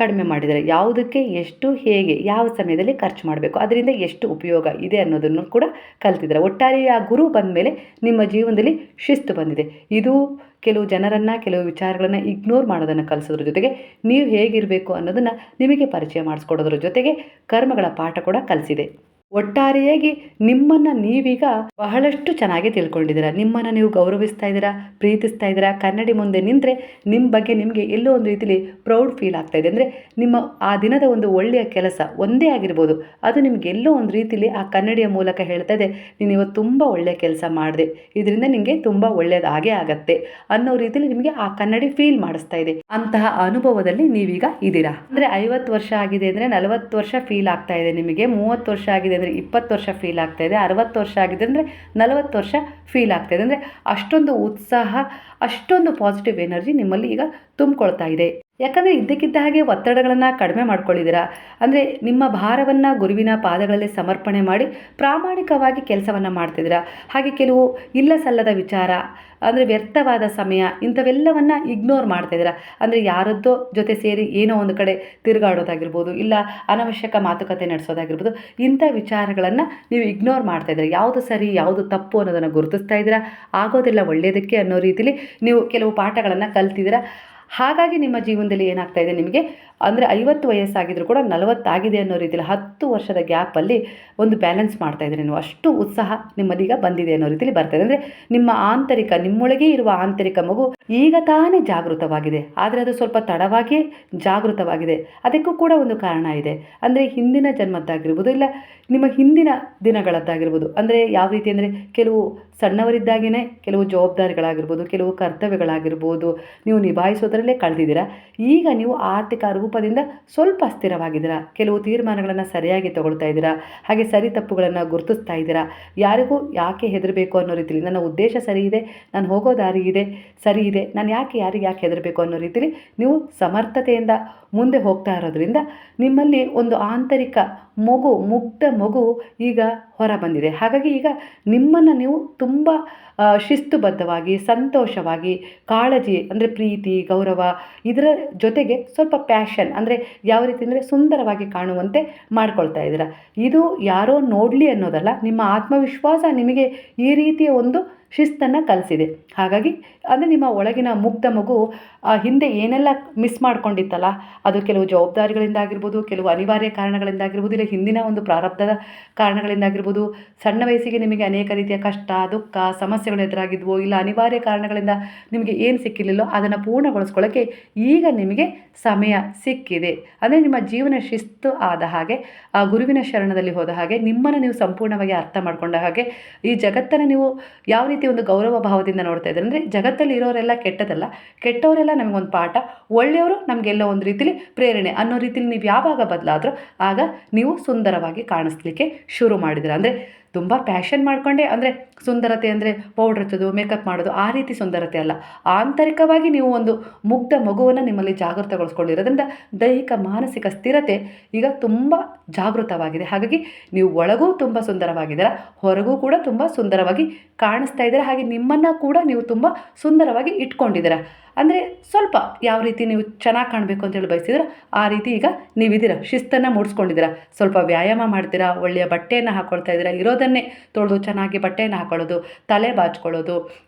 ಕಡಿಮೆ ಮಾಡಿದ್ದಾರೆ. ಯಾವುದಕ್ಕೆ ಎಷ್ಟು, ಹೇಗೆ, ಯಾವ ಸಮಯದಲ್ಲಿ ಖರ್ಚು ಮಾಡಬೇಕು, ಅದರಿಂದ ಎಷ್ಟು ಉಪಯೋಗ ಇದೆ ಅನ್ನೋದನ್ನು ಕೂಡ ಕಲ್ತಿದ್ದಾರೆ. ಒಟ್ಟಾರೆ ಆ ಗುರು ಬಂದ ಮೇಲೆ ನಿಮ್ಮ ಜೀವನದಲ್ಲಿ ಶಿಸ್ತು ಬಂದಿದೆ. ಇದು ಕೆಲವು ಜನರನ್ನು, ಕೆಲವು ವಿಚಾರಗಳನ್ನು ಇಗ್ನೋರ್ ಮಾಡೋದನ್ನು ಕಲಿಸೋದ್ರ ಜೊತೆಗೆ ನೀವು ಹೇಗಿರಬೇಕು ಅನ್ನೋದನ್ನು ನಿಮಗೆ ಪರಿಚಯ ಮಾಡಿಸ್ಕೊಡೋದ್ರ ಜೊತೆಗೆ ಕರ್ಮಗಳ ಪಾಠ ಕೂಡ ಕಲಿಸಿದೆ. ಒಟ್ಟಾರೆಯಾಗಿ ನಿಮ್ಮನ್ನು ನೀವೀಗ ಬಹಳಷ್ಟು ಚೆನ್ನಾಗಿ ತಿಳ್ಕೊಂಡಿದ್ದೀರಾ. ನಿಮ್ಮನ್ನು ನೀವು ಗೌರವಿಸ್ತಾ ಇದ್ದೀರಾ, ಪ್ರೀತಿಸ್ತಾ ಇದ್ದೀರಾ. ಕನ್ನಡಿ ಮುಂದೆ ನಿಂತರೆ ನಿಮ್ಮ ಬಗ್ಗೆ ನಿಮಗೆ ಎಲ್ಲೋ ಒಂದು ರೀತಿಲಿ ಪ್ರೌಡ್ ಫೀಲ್ ಆಗ್ತಾ ಇದೆ. ಅಂದರೆ ನಿಮ್ಮ ಆ ದಿನದ ಒಂದು ಒಳ್ಳೆಯ ಕೆಲಸ ಒಂದೇ ಆಗಿರ್ಬೋದು, ಅದು ನಿಮ್ಗೆ ಎಲ್ಲೋ ಒಂದು ರೀತಿಲಿ ಆ ಕನ್ನಡಿಯ ಮೂಲಕ ಹೇಳ್ತಾ ಇದೆ, ನೀನು ಇವತ್ತು ತುಂಬ ಒಳ್ಳೆಯ ಕೆಲಸ ಮಾಡಿದೆ, ಇದರಿಂದ ನಿಮಗೆ ತುಂಬ ಒಳ್ಳೆಯದಾಗೇ ಆಗತ್ತೆ ಅನ್ನೋ ರೀತಿಲಿ ನಿಮಗೆ ಆ ಕನ್ನಡಿ ಫೀಲ್ ಮಾಡಿಸ್ತಾ ಇದೆ. ಅಂತಹ ಅನುಭವದಲ್ಲಿ ನೀವೀಗ ಇದ್ದೀರಾ. ಅಂದರೆ 50 ವರ್ಷ ಆಗಿದೆ ಅಂದರೆ 40 ವರ್ಷ ಫೀಲ್ ಆಗ್ತಾ ಇದೆ ನಿಮಗೆ. 30 ವರ್ಷ ಆಗಿದೆ ಅಂದರೆ 20 ವರ್ಷ ಫೀಲ್ ಆಗ್ತಾ ಇದೆ. 60 ವರ್ಷ ಆಗಿದೆ ಅಂದರೆ 40 ವರ್ಷ ಫೀಲ್ ಆಗ್ತಾ ಇದೆ. ಅಂದರೆ ಅಷ್ಟೊಂದು ಉತ್ಸಾಹ, ಅಷ್ಟೊಂದು ಪಾಸಿಟಿವ್ ಎನರ್ಜಿ ನಿಮ್ಮಲ್ಲಿ ಈಗ ತುಂಬಿಕೊಳ್ತಾ ಇದೆ. ಯಾಕಂದರೆ ಇದ್ದಕ್ಕಿದ್ದ ಹಾಗೆ ಒತ್ತಡಗಳನ್ನು ಕಡಿಮೆ ಮಾಡ್ಕೊಳ್ಳಿದ್ದೀರಾ. ಅಂದರೆ ನಿಮ್ಮ ಭಾರವನ್ನು ಗುರುವಿನ ಪಾದಗಳಲ್ಲಿ ಸಮರ್ಪಣೆ ಮಾಡಿ ಪ್ರಾಮಾಣಿಕವಾಗಿ ಕೆಲಸವನ್ನು ಮಾಡ್ತಿದ್ದೀರಾ. ಹಾಗೆ ಕೆಲವು ಇಲ್ಲ ಸಲ್ಲದ ವಿಚಾರ, ಅಂದರೆ ವ್ಯರ್ಥವಾದ ಸಮಯ, ಇಂಥವೆಲ್ಲವನ್ನು ಇಗ್ನೋರ್ ಮಾಡ್ತಾಯಿದ್ದೀರಾ. ಅಂದರೆ ಯಾರದ್ದೋ ಜೊತೆ ಸೇರಿ ಏನೋ ಒಂದು ಕಡೆ ತಿರುಗಾಡೋದಾಗಿರ್ಬೋದು, ಇಲ್ಲ ಅನವಶ್ಯಕ ಮಾತುಕತೆ ನಡೆಸೋದಾಗಿರ್ಬೋದು, ಇಂಥ ವಿಚಾರಗಳನ್ನು ನೀವು ಇಗ್ನೋರ್ ಮಾಡ್ತಾಯಿದ್ದೀರಾ. ಯಾವುದು ಸರಿ ಯಾವುದು ತಪ್ಪು ಅನ್ನೋದನ್ನು ಗುರುತಿಸ್ತಾ ಇದ್ದೀರಾ. ಆಗೋದಿಲ್ಲ ಒಳ್ಳೆಯದಕ್ಕೆ ಅನ್ನೋ ರೀತಿಲಿ ನೀವು ಕೆಲವು ಪಾಠಗಳನ್ನು ಕಲ್ತಿದ್ದೀರಾ. ಹಾಗಾಗಿ ನಿಮ್ಮ ಜೀವನದಲ್ಲಿ ಏನಾಗ್ತಾ ಇದೆ, ನಿಮಗೆ ಅಂದರೆ 50 ವಯಸ್ಸಾಗಿದ್ರೂ ಕೂಡ 40 ಆಗಿದೆ ಅನ್ನೋ ರೀತಿಯಲ್ಲಿ 10 ವರ್ಷದ ಗ್ಯಾಪಲ್ಲಿ ಒಂದು ಬ್ಯಾಲೆನ್ಸ್ ಮಾಡ್ತಾ ಇದ್ದೀರಿ ನೀವು. ಅಷ್ಟು ಉತ್ಸಾಹ ನಿಮ್ಮದೀಗ ಬಂದಿದೆ ಅನ್ನೋ ರೀತಿಯಲ್ಲಿ ಬರ್ತಾಯಿದೆ. ಅಂದರೆ ನಿಮ್ಮ ಆಂತರಿಕ, ನಿಮ್ಮೊಳಗೆ ಇರುವ ಆಂತರಿಕ ಮಗು ಈಗ ತಾನೇ ಜಾಗೃತವಾಗಿದೆ. ಆದರೆ ಅದು ಸ್ವಲ್ಪ ತಡವಾಗಿಯೇ ಜಾಗೃತವಾಗಿದೆ. ಅದಕ್ಕೂ ಕೂಡ ಒಂದು ಕಾರಣ ಇದೆ. ಅಂದರೆ ಹಿಂದಿನ ಜನ್ಮದ್ದಾಗಿರ್ಬೋದು, ಇಲ್ಲ ನಿಮ್ಮ ಹಿಂದಿನ ದಿನಗಳದ್ದಾಗಿರ್ಬೋದು. ಅಂದರೆ ಯಾವ ರೀತಿ ಅಂದರೆ ಕೆಲವು ಸಣ್ಣವರಿದ್ದಾಗೇ ಕೆಲವು ಜವಾಬ್ದಾರಿಗಳಾಗಿರ್ಬೋದು, ಕೆಲವು ಕರ್ತವ್ಯಗಳಾಗಿರ್ಬೋದು ನೀವು ನಿಭಾಯಿಸೋದ್ರಲ್ಲೇ ಕಳೆದಿದ್ದೀರಾ. ಈಗ ನೀವು ಆರ್ಥಿಕ ರೂಪದಿಂದ ಸ್ವಲ್ಪ ಸ್ಥಿರವಾಗಿದ್ದೀರಾ. ಕೆಲವು ತೀರ್ಮಾನಗಳನ್ನು ಸರಿಯಾಗಿ ತಗೊಳ್ತಾ ಇದ್ದೀರಾ. ಹಾಗೆ ಸರಿ ತಪ್ಪುಗಳನ್ನು ಗುರುತಿಸ್ತಾ ಇದ್ದೀರಾ. ಯಾರಿಗೂ ಯಾಕೆ ಹೆದರಬೇಕು ಅನ್ನೋ ರೀತಿಲಿ, ನನ್ನ ಉದ್ದೇಶ ಸರಿ ಇದೆ, ನಾನು ಹೋಗೋ ದಾರಿ ಇದೆ, ಸರಿ ಇದೆ, ನಾನು ಯಾರಿಗೆ ಯಾಕೆ ಹೆದರಬೇಕು ಅನ್ನೋ ರೀತಿಲಿ ನೀವು ಸಮರ್ಥತೆಯಿಂದ ಮುಂದೆ ಹೋಗ್ತಾ ಇರೋದ್ರಿಂದ ನಿಮ್ಮಲ್ಲಿ ಒಂದು ಆಂತರಿಕ ಮಗು, ಮುಗ್ಧ ಮಗು ಈಗ ಹೊರ ಬಂದಿದೆ. ಹಾಗಾಗಿ ಈಗ ನಿಮ್ಮನ್ನು ನೀವು ತುಂಬ ಶಿಸ್ತುಬದ್ಧವಾಗಿ, ಸಂತೋಷವಾಗಿ, ಕಾಳಜಿ ಅಂದರೆ ಪ್ರೀತಿ, ಗೌರವ, ಇದರ ಜೊತೆಗೆ ಸ್ವಲ್ಪ ಪ್ಯಾಷನ್ ಅಂದರೆ ಯಾವ ರೀತಿ ಅಂದರೆ ಸುಂದರವಾಗಿ ಕಾಣುವಂತೆ ಮಾಡ್ಕೊಳ್ತಾ ಇದ್ದೀರಾ. ಇದು ಯಾರೋ ನೋಡಲಿ ಅನ್ನೋದಲ್ಲ, ನಿಮ್ಮ ಆತ್ಮವಿಶ್ವಾಸ ನಿಮಗೆ ಈ ರೀತಿಯ ಒಂದು ಶಿಸ್ತನ್ನು ಕಲಿಸಿದೆ. ಹಾಗಾಗಿ ಅಂದರೆ ನಿಮ್ಮ ಒಳಗಿನ ಮುಗ್ಧ ಮಗು ಹಿಂದೆ ಏನೆಲ್ಲ ಮಿಸ್ ಮಾಡ್ಕೊಂಡಿತ್ತಲ್ಲ, ಅದು ಕೆಲವು ಜವಾಬ್ದಾರಿಗಳಿಂದಾಗಿರ್ಬೋದು, ಕೆಲವು ಅನಿವಾರ್ಯ ಕಾರಣಗಳಿಂದಾಗಿರ್ಬೋದು, ಇಲ್ಲ ಹಿಂದಿನ ಒಂದು ಪ್ರಾರಬ್ಧದ ಕಾರಣಗಳಿಂದಾಗಿರ್ಬೋದು, ಸಣ್ಣ ವಯಸ್ಸಿಗೆ ನಿಮಗೆ ಅನೇಕ ರೀತಿಯ ಕಷ್ಟ, ದುಃಖ, ಸಮಸ್ಯೆಗಳು ಎದುರಾಗಿದ್ವೋ, ಇಲ್ಲ ಅನಿವಾರ್ಯ ಕಾರಣಗಳಿಂದ ನಿಮಗೆ ಏನು ಸಿಕ್ಕಿರಲಿಲ್ಲೋ ಅದನ್ನು ಪೂರ್ಣಗೊಳಿಸ್ಕೊಳ್ಳೋಕ್ಕೆ ಈಗ ನಿಮಗೆ ಸಮಯ ಸಿಕ್ಕಿದೆ. ಅಂದರೆ ನಿಮ್ಮ ಜೀವನ ಶಿಸ್ತು ಆದ ಹಾಗೆ, ಆ ಗುರುವಿನ ಶರಣದಲ್ಲಿ ಹೋದ ಹಾಗೆ, ನಿಮ್ಮನ್ನು ನೀವು ಸಂಪೂರ್ಣವಾಗಿ ಅರ್ಥ ಮಾಡ್ಕೊಂಡ ಹಾಗೆ, ಈ ಜಗತ್ತನ್ನು ನೀವು ಯಾವ ರೀತಿ ಒಂದು ಗೌರವ ಭಾವದಿಂದ ನೋಡ್ತಾ ಇದ್ದಾರೆ. ಅಂದರೆ ಜಗತ್ತಲ್ಲಿ ಇರೋರೆಲ್ಲ ಕೆಟ್ಟದಲ್ಲ, ಕೆಟ್ಟವರೆಲ್ಲ ನಮಗೊಂದು ಪಾಠ, ಒಳ್ಳೆಯವರು ನಮಗೆಲ್ಲ ಒಂದು ರೀತಿಲಿ ಪ್ರೇರಣೆ ಅನ್ನೋ ರೀತಿಲಿ ನೀವು ಯಾವಾಗ ಬದಲಾದರೂ ಆಗ ನೀವು ಸುಂದರವಾಗಿ ಕಾಣಿಸ್ಲಿಕ್ಕೆ ಶುರು ಮಾಡಿದಿರ. ಅಂದರೆ ತುಂಬ ಪ್ಯಾಷನ್ ಮಾಡಿಕೊಂಡೆ ಅಂದರೆ ಸುಂದರತೆ ಅಂದರೆ ಪೌಡ್ರ್ ಹಚ್ಚೋದು, ಮೇಕಪ್ ಮಾಡೋದು, ಆ ರೀತಿ ಸುಂದರತೆ ಅಲ್ಲ. ಆಂತರಿಕವಾಗಿ ನೀವು ಒಂದು ಮುಗ್ಧ ಮಗುವನ್ನು ನಿಮ್ಮಲ್ಲಿ ಜಾಗೃತಗೊಳಿಸ್ಕೊಂಡಿರೋದ್ರಿಂದ ದೈಹಿಕ ಮಾನಸಿಕ ಸ್ಥಿರತೆ ಈಗ ತುಂಬ ಜಾಗೃತವಾಗಿದೆ. ಹಾಗಾಗಿ ನೀವು ಒಳಗೂ ತುಂಬ ಸುಂದರವಾಗಿದ್ದೀರಾ, ಹೊರಗೂ ಕೂಡ ತುಂಬ ಸುಂದರವಾಗಿ ಕಾಣಿಸ್ತಾ ಇದ್ದೀರಾ. ಹಾಗೆ ನಿಮ್ಮನ್ನು ಕೂಡ ನೀವು ತುಂಬ ಸುಂದರವಾಗಿ ಇಟ್ಕೊಂಡಿದ್ದೀರಾ. ಅಂದರೆ ಸ್ವಲ್ಪ ಯಾವ ರೀತಿ ನೀವು ಚೆನ್ನಾಗಿ ಕಾಣಬೇಕು ಅಂತೇಳಿ ಬಯಸಿದ್ರೆ ಆ ರೀತಿ ಈಗ ನೀವಿದ್ದೀರಾ, ಶಿಸ್ತನ್ನು ಮೂಡಿಸ್ಕೊಂಡಿದ್ದೀರಾ. ಸ್ವಲ್ಪ ವ್ಯಾಯಾಮ ಮಾಡ್ತೀರಾ, ಒಳ್ಳೆಯ ಬಟ್ಟೆಯನ್ನು ಹಾಕ್ಕೊಳ್ತಾ ಇದ್ದೀರಾ, ಇರೋದನ್ನೇ ತೊಳೆದು ಚೆನ್ನಾಗಿ ಬಟ್ಟೆಯನ್ನು ಹಾಕ್ಕೊಳ್ಳೋದು, ತಲೆ ಬಾಚ್ಕೊಳ್ಳೋದು,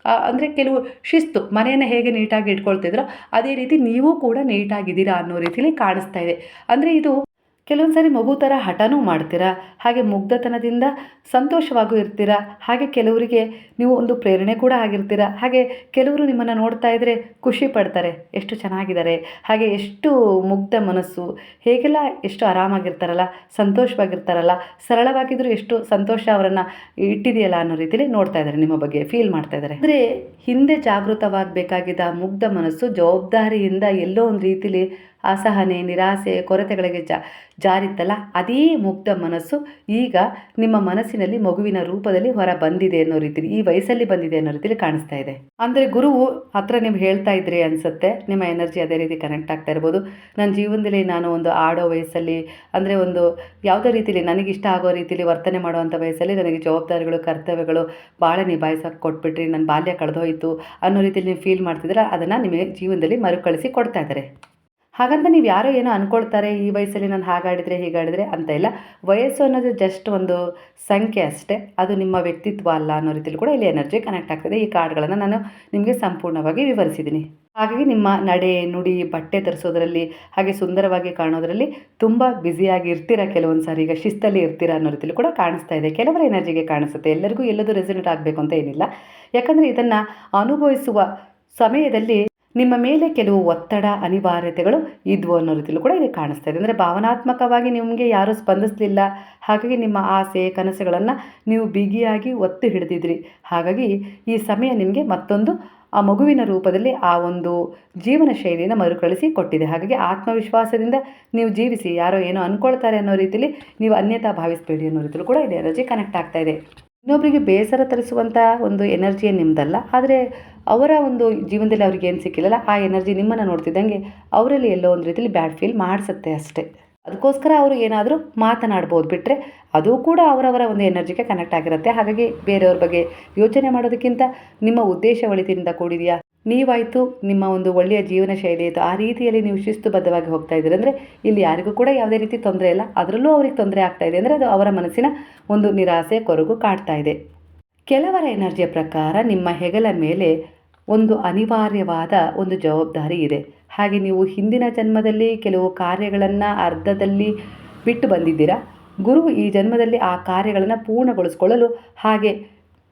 ಅಂದರೆ ಕೆಲವು ಶಿಸ್ತು, ಮನೆಯನ್ನು ಹೇಗೆ ನೀಟಾಗಿ ಇಟ್ಕೊಳ್ತಿದ್ರೋ ಅದೇ ರೀತಿ ನೀವು ಕೂಡ ನೀಟಾಗಿದ್ದೀರಾ ಅನ್ನೋ ರೀತಿಯಲ್ಲಿ ಕಾಣಿಸ್ತಾ ಇದೆ. ಅಂದರೆ ಇದು ಕೆಲವೊಂದು ಸಾರಿ ಮಗು ಥರ ಹಠನೂ ಮಾಡ್ತೀರಾ, ಹಾಗೆ ಮುಗ್ಧತನದಿಂದ ಸಂತೋಷವಾಗೂ ಇರ್ತೀರಾ. ಹಾಗೆ ಕೆಲವರಿಗೆ ನೀವು ಒಂದು ಪ್ರೇರಣೆ ಕೂಡ ಆಗಿರ್ತೀರಾ. ಹಾಗೆ ಕೆಲವರು ನಿಮ್ಮನ್ನು ನೋಡ್ತಾ ಇದ್ದರೆ ಖುಷಿ ಪಡ್ತಾರೆ, ಎಷ್ಟು ಚೆನ್ನಾಗಿದ್ದಾರೆ, ಹಾಗೆ ಎಷ್ಟು ಮುಗ್ಧ ಮನಸ್ಸು, ಹೇಗೆಲ್ಲ ಎಷ್ಟು ಆರಾಮಾಗಿರ್ತಾರಲ್ಲ, ಸಂತೋಷವಾಗಿರ್ತಾರಲ್ಲ, ಸರಳವಾಗಿದ್ದರೂ ಎಷ್ಟು ಸಂತೋಷ ಅವರನ್ನು ಇಟ್ಟಿದೆಯಲ್ಲ ಅನ್ನೋ ರೀತಿಯಲ್ಲಿ ನೋಡ್ತಾ ಇದ್ದಾರೆ, ನಿಮ್ಮ ಬಗ್ಗೆ ಫೀಲ್ ಮಾಡ್ತಾ ಇದ್ದಾರೆ. ಅಂದರೆ ಹಿಂದೆ ಜಾಗೃತವಾಗಬೇಕಾಗಿದ್ದ ಮುಗ್ಧ ಮನಸ್ಸು ಜವಾಬ್ದಾರಿಯಿಂದ ಎಲ್ಲೋ ಒಂದು ರೀತಿಲಿ ಅಸಹನೆ, ನಿರಾಸೆ, ಕೊರತೆಗಳಿಗೆ ಜಾರಿತ್ತಲ್ಲ, ಅದೇ ಮುಗ್ಧ ಮನಸ್ಸು ಈಗ ನಿಮ್ಮ ಮನಸ್ಸಿನಲ್ಲಿ ಮಗುವಿನ ರೂಪದಲ್ಲಿ ಹೊರ ಬಂದಿದೆ ಅನ್ನೋ ರೀತಿಲಿ, ಈ ವಯಸ್ಸಲ್ಲಿ ಬಂದಿದೆ ಅನ್ನೋ ರೀತಿಲಿ ಕಾಣಿಸ್ತಾ ಇದೆ. ಅಂದರೆ ಗುರುವು ಹತ್ರ ನೀವು ಹೇಳ್ತಾ ಇದ್ರಿ ಅನಿಸುತ್ತೆ, ನಿಮ್ಮ ಎನರ್ಜಿ ಅದೇ ರೀತಿ ಕನೆಕ್ಟ್ ಆಗ್ತಾ ಇರ್ಬೋದು. ನನ್ನ ಜೀವನದಲ್ಲಿ ನಾನು ಒಂದು ಆಡೋ ವಯಸ್ಸಲ್ಲಿ, ಅಂದರೆ ಒಂದು ಯಾವುದೇ ರೀತಿಲಿ ನನಗಿಷ್ಟ ಆಗೋ ರೀತಿಲಿ ವರ್ತನೆ ಮಾಡುವಂಥ ವಯಸ್ಸಲ್ಲಿ ನನಗೆ ಜವಾಬ್ದಾರಿಗಳು, ಕರ್ತವ್ಯಗಳು ಭಾಳ ನಿಭಾಯಿಸೋಕೆ ಕೊಟ್ಬಿಟ್ರಿ, ನನ್ನ ಬಾಲ್ಯ ಕಳೆದೋಯ್ತು ಅನ್ನೋ ರೀತಿಲಿ ನೀವು ಫೀಲ್ ಮಾಡ್ತಿದ್ರೆ ಅದನ್ನು ನಿಮಗೆ ಜೀವನದಲ್ಲಿ ಮರುಕಳಿಸಿ ಕೊಡ್ತಾ ಇದ್ದಾರೆ. ಹಾಗಂತ ನೀವು ಯಾರೋ ಏನೋ ಅಂದ್ಕೊಳ್ತಾರೆ, ಈ ವಯಸ್ಸಲ್ಲಿ ನಾನು ಹಾಗಾಡಿದರೆ ಹೀಗಾಡಿದರೆ ಅಂತ ಇಲ್ಲ. ವಯಸ್ಸು ಅನ್ನೋದು ಜಸ್ಟ್ ಒಂದು ಸಂಖ್ಯೆ ಅಷ್ಟೇ, ಅದು ನಿಮ್ಮ ವ್ಯಕ್ತಿತ್ವ ಅಲ್ಲ ಅನ್ನೋ ರೀತಿಲಿ ಕೂಡ ಇಲ್ಲಿ ಎನರ್ಜಿ ಕನೆಕ್ಟ್ ಆಗ್ತದೆ. ಈ ಕಾರ್ಡ್ಗಳನ್ನು ನಾನು ನಿಮಗೆ ಸಂಪೂರ್ಣವಾಗಿ ವಿವರಿಸಿದ್ದೀನಿ. ಹಾಗಾಗಿ ನಿಮ್ಮ ನಡೆ ನುಡಿ ಬಟ್ಟೆ ಧರಿಸೋದ್ರಲ್ಲಿ ಹಾಗೆ ಸುಂದರವಾಗಿ ಕಾಣೋದ್ರಲ್ಲಿ ತುಂಬ ಬ್ಯುಸಿಯಾಗಿ ಇರ್ತೀರ. ಕೆಲವೊಂದು ಸಾರಿ ಈಗ ಶಿಸ್ತಲ್ಲಿ ಇರ್ತೀರ ಅನ್ನೋ ರೀತಿಲಿ ಕೂಡ ಕಾಣಿಸ್ತಾ ಇದೆ. ಕೆಲವರ ಎನರ್ಜಿಗೆ ಕಾಣಿಸುತ್ತೆ, ಎಲ್ಲರಿಗೂ ಎಲ್ಲದೂ ರೆಸೊನೇಟ್ ಆಗಬೇಕು ಅಂತ ಏನಿಲ್ಲ. ಯಾಕಂದರೆ ಇದನ್ನು ಅನುಭವಿಸುವ ಸಮಯದಲ್ಲಿ ನಿಮ್ಮ ಮೇಲೆ ಕೆಲವು ಒತ್ತಡ ಅನಿವಾರ್ಯತೆಗಳು ಇದ್ವು ಅನ್ನೋ ರೀತಿಲೂ ಕೂಡ ಇಲ್ಲಿ ಕಾಣಿಸ್ತಾ ಇದೆ. ಅಂದರೆ ಭಾವನಾತ್ಮಕವಾಗಿ ನಿಮಗೆ ಯಾರೂ ಸ್ಪಂದಿಸಲಿಲ್ಲ, ಹಾಗಾಗಿ ನಿಮ್ಮ ಆಸೆ ಕನಸುಗಳನ್ನು ನೀವು ಬಿಗಿಯಾಗಿ ಒತ್ತು ಹಿಡಿದಿದ್ರಿ. ಹಾಗಾಗಿ ಈ ಸಮಯ ನಿಮಗೆ ಮತ್ತೊಂದು ಆ ಮಗುವಿನ ರೂಪದಲ್ಲಿ ಆ ಒಂದು ಜೀವನ ಶೈಲಿಯನ್ನು ಮರುಕಳಿಸಿ ಕೊಟ್ಟಿದೆ. ಹಾಗಾಗಿ ಆತ್ಮವಿಶ್ವಾಸದಿಂದ ನೀವು ಜೀವಿಸಿ. ಯಾರೋ ಏನೋ ಅಂದ್ಕೊಳ್ತಾರೆ ಅನ್ನೋ ರೀತಿಯಲ್ಲಿ ನೀವು ಅನ್ಯತಾ ಭಾವಿಸಬೇಡಿ ಅನ್ನೋ ರೀತಿಲೂ ಕೂಡ ಇಲ್ಲಿ ಎನರ್ಜಿ ಕನೆಕ್ಟ್ ಆಗ್ತಾ ಇದೆ. ಇನ್ನೊಬ್ಬರಿಗೆ ಬೇಸರ ತರಿಸುವಂಥ ಒಂದು ಎನರ್ಜಿಯೇ ನಿಮ್ಮದಲ್ಲ, ಆದರೆ ಅವರ ಒಂದು ಜೀವನದಲ್ಲಿ ಅವ್ರಿಗೆ ಏನು ಸಿಕ್ಕಿಲ್ಲಲ್ಲ, ಆ ಎನರ್ಜಿ ನಿಮ್ಮನ್ನು ನೋಡ್ತಿದ್ದಂಗೆ ಅವರಲ್ಲಿ ಎಲ್ಲೋ ಒಂದು ರೀತಿಯಲ್ಲಿ ಬ್ಯಾಡ್ ಫೀಲ್ ಮಾಡಿಸುತ್ತೆ ಅಷ್ಟೇ. ಅದಕ್ಕೋಸ್ಕರ ಅವರು ಏನಾದರೂ ಮಾತನಾಡ್ಬೋದು, ಬಿಟ್ಟರೆ ಅದು ಕೂಡ ಅವರವರ ಒಂದು ಎನರ್ಜಿಗೆ ಕನೆಕ್ಟ್ ಆಗಿರುತ್ತೆ. ಹಾಗಾಗಿ ಬೇರೆಯವ್ರ ಬಗ್ಗೆ ಯೋಚನೆ ಮಾಡೋದಕ್ಕಿಂತ ನಿಮ್ಮ ಉದ್ದೇಶ ಒಳಿತಿನಿಂದ ಕೂಡಿದೆಯಾ, ನೀವಾಯಿತು ನಿಮ್ಮ ಒಂದು ಒಳ್ಳೆಯ ಜೀವನ ಶೈಲಿ ಇತ್ತು, ಆ ರೀತಿಯಲ್ಲಿ ನೀವು ಶಿಸ್ತುಬದ್ಧವಾಗಿ ಹೋಗ್ತಾ ಇದ್ದೀರಿ ಅಂದರೆ ಇಲ್ಲಿ ಯಾರಿಗೂ ಕೂಡ ಯಾವುದೇ ರೀತಿ ತೊಂದರೆ ಇಲ್ಲ. ಅದರಲ್ಲೂ ಅವ್ರಿಗೆ ತೊಂದರೆ ಆಗ್ತಾ ಇದೆ ಅಂದರೆ ಅದು ಅವರ ಮನಸ್ಸಿನ ಒಂದು ನಿರಾಸೆ ಕೊರಗು ಕಾಡ್ತಾ ಇದೆ. ಕೆಲವರ ಎನರ್ಜಿಯ ಪ್ರಕಾರ ನಿಮ್ಮ ಹೆಗಲ ಮೇಲೆ ಒಂದು ಅನಿವಾರ್ಯವಾದ ಒಂದು ಜವಾಬ್ದಾರಿ ಇದೆ. ಹಾಗೆ ನೀವು ಹಿಂದಿನ ಜನ್ಮದಲ್ಲಿ ಕೆಲವು ಕಾರ್ಯಗಳನ್ನು ಅರ್ಧದಲ್ಲಿ ಬಿಟ್ಟು ಬಂದಿದ್ದೀರಾ. ಗುರು ಈ ಜನ್ಮದಲ್ಲಿ ಆ ಕಾರ್ಯಗಳನ್ನು ಪೂರ್ಣಗೊಳಿಸ್ಕೊಳ್ಳಲು ಹಾಗೆ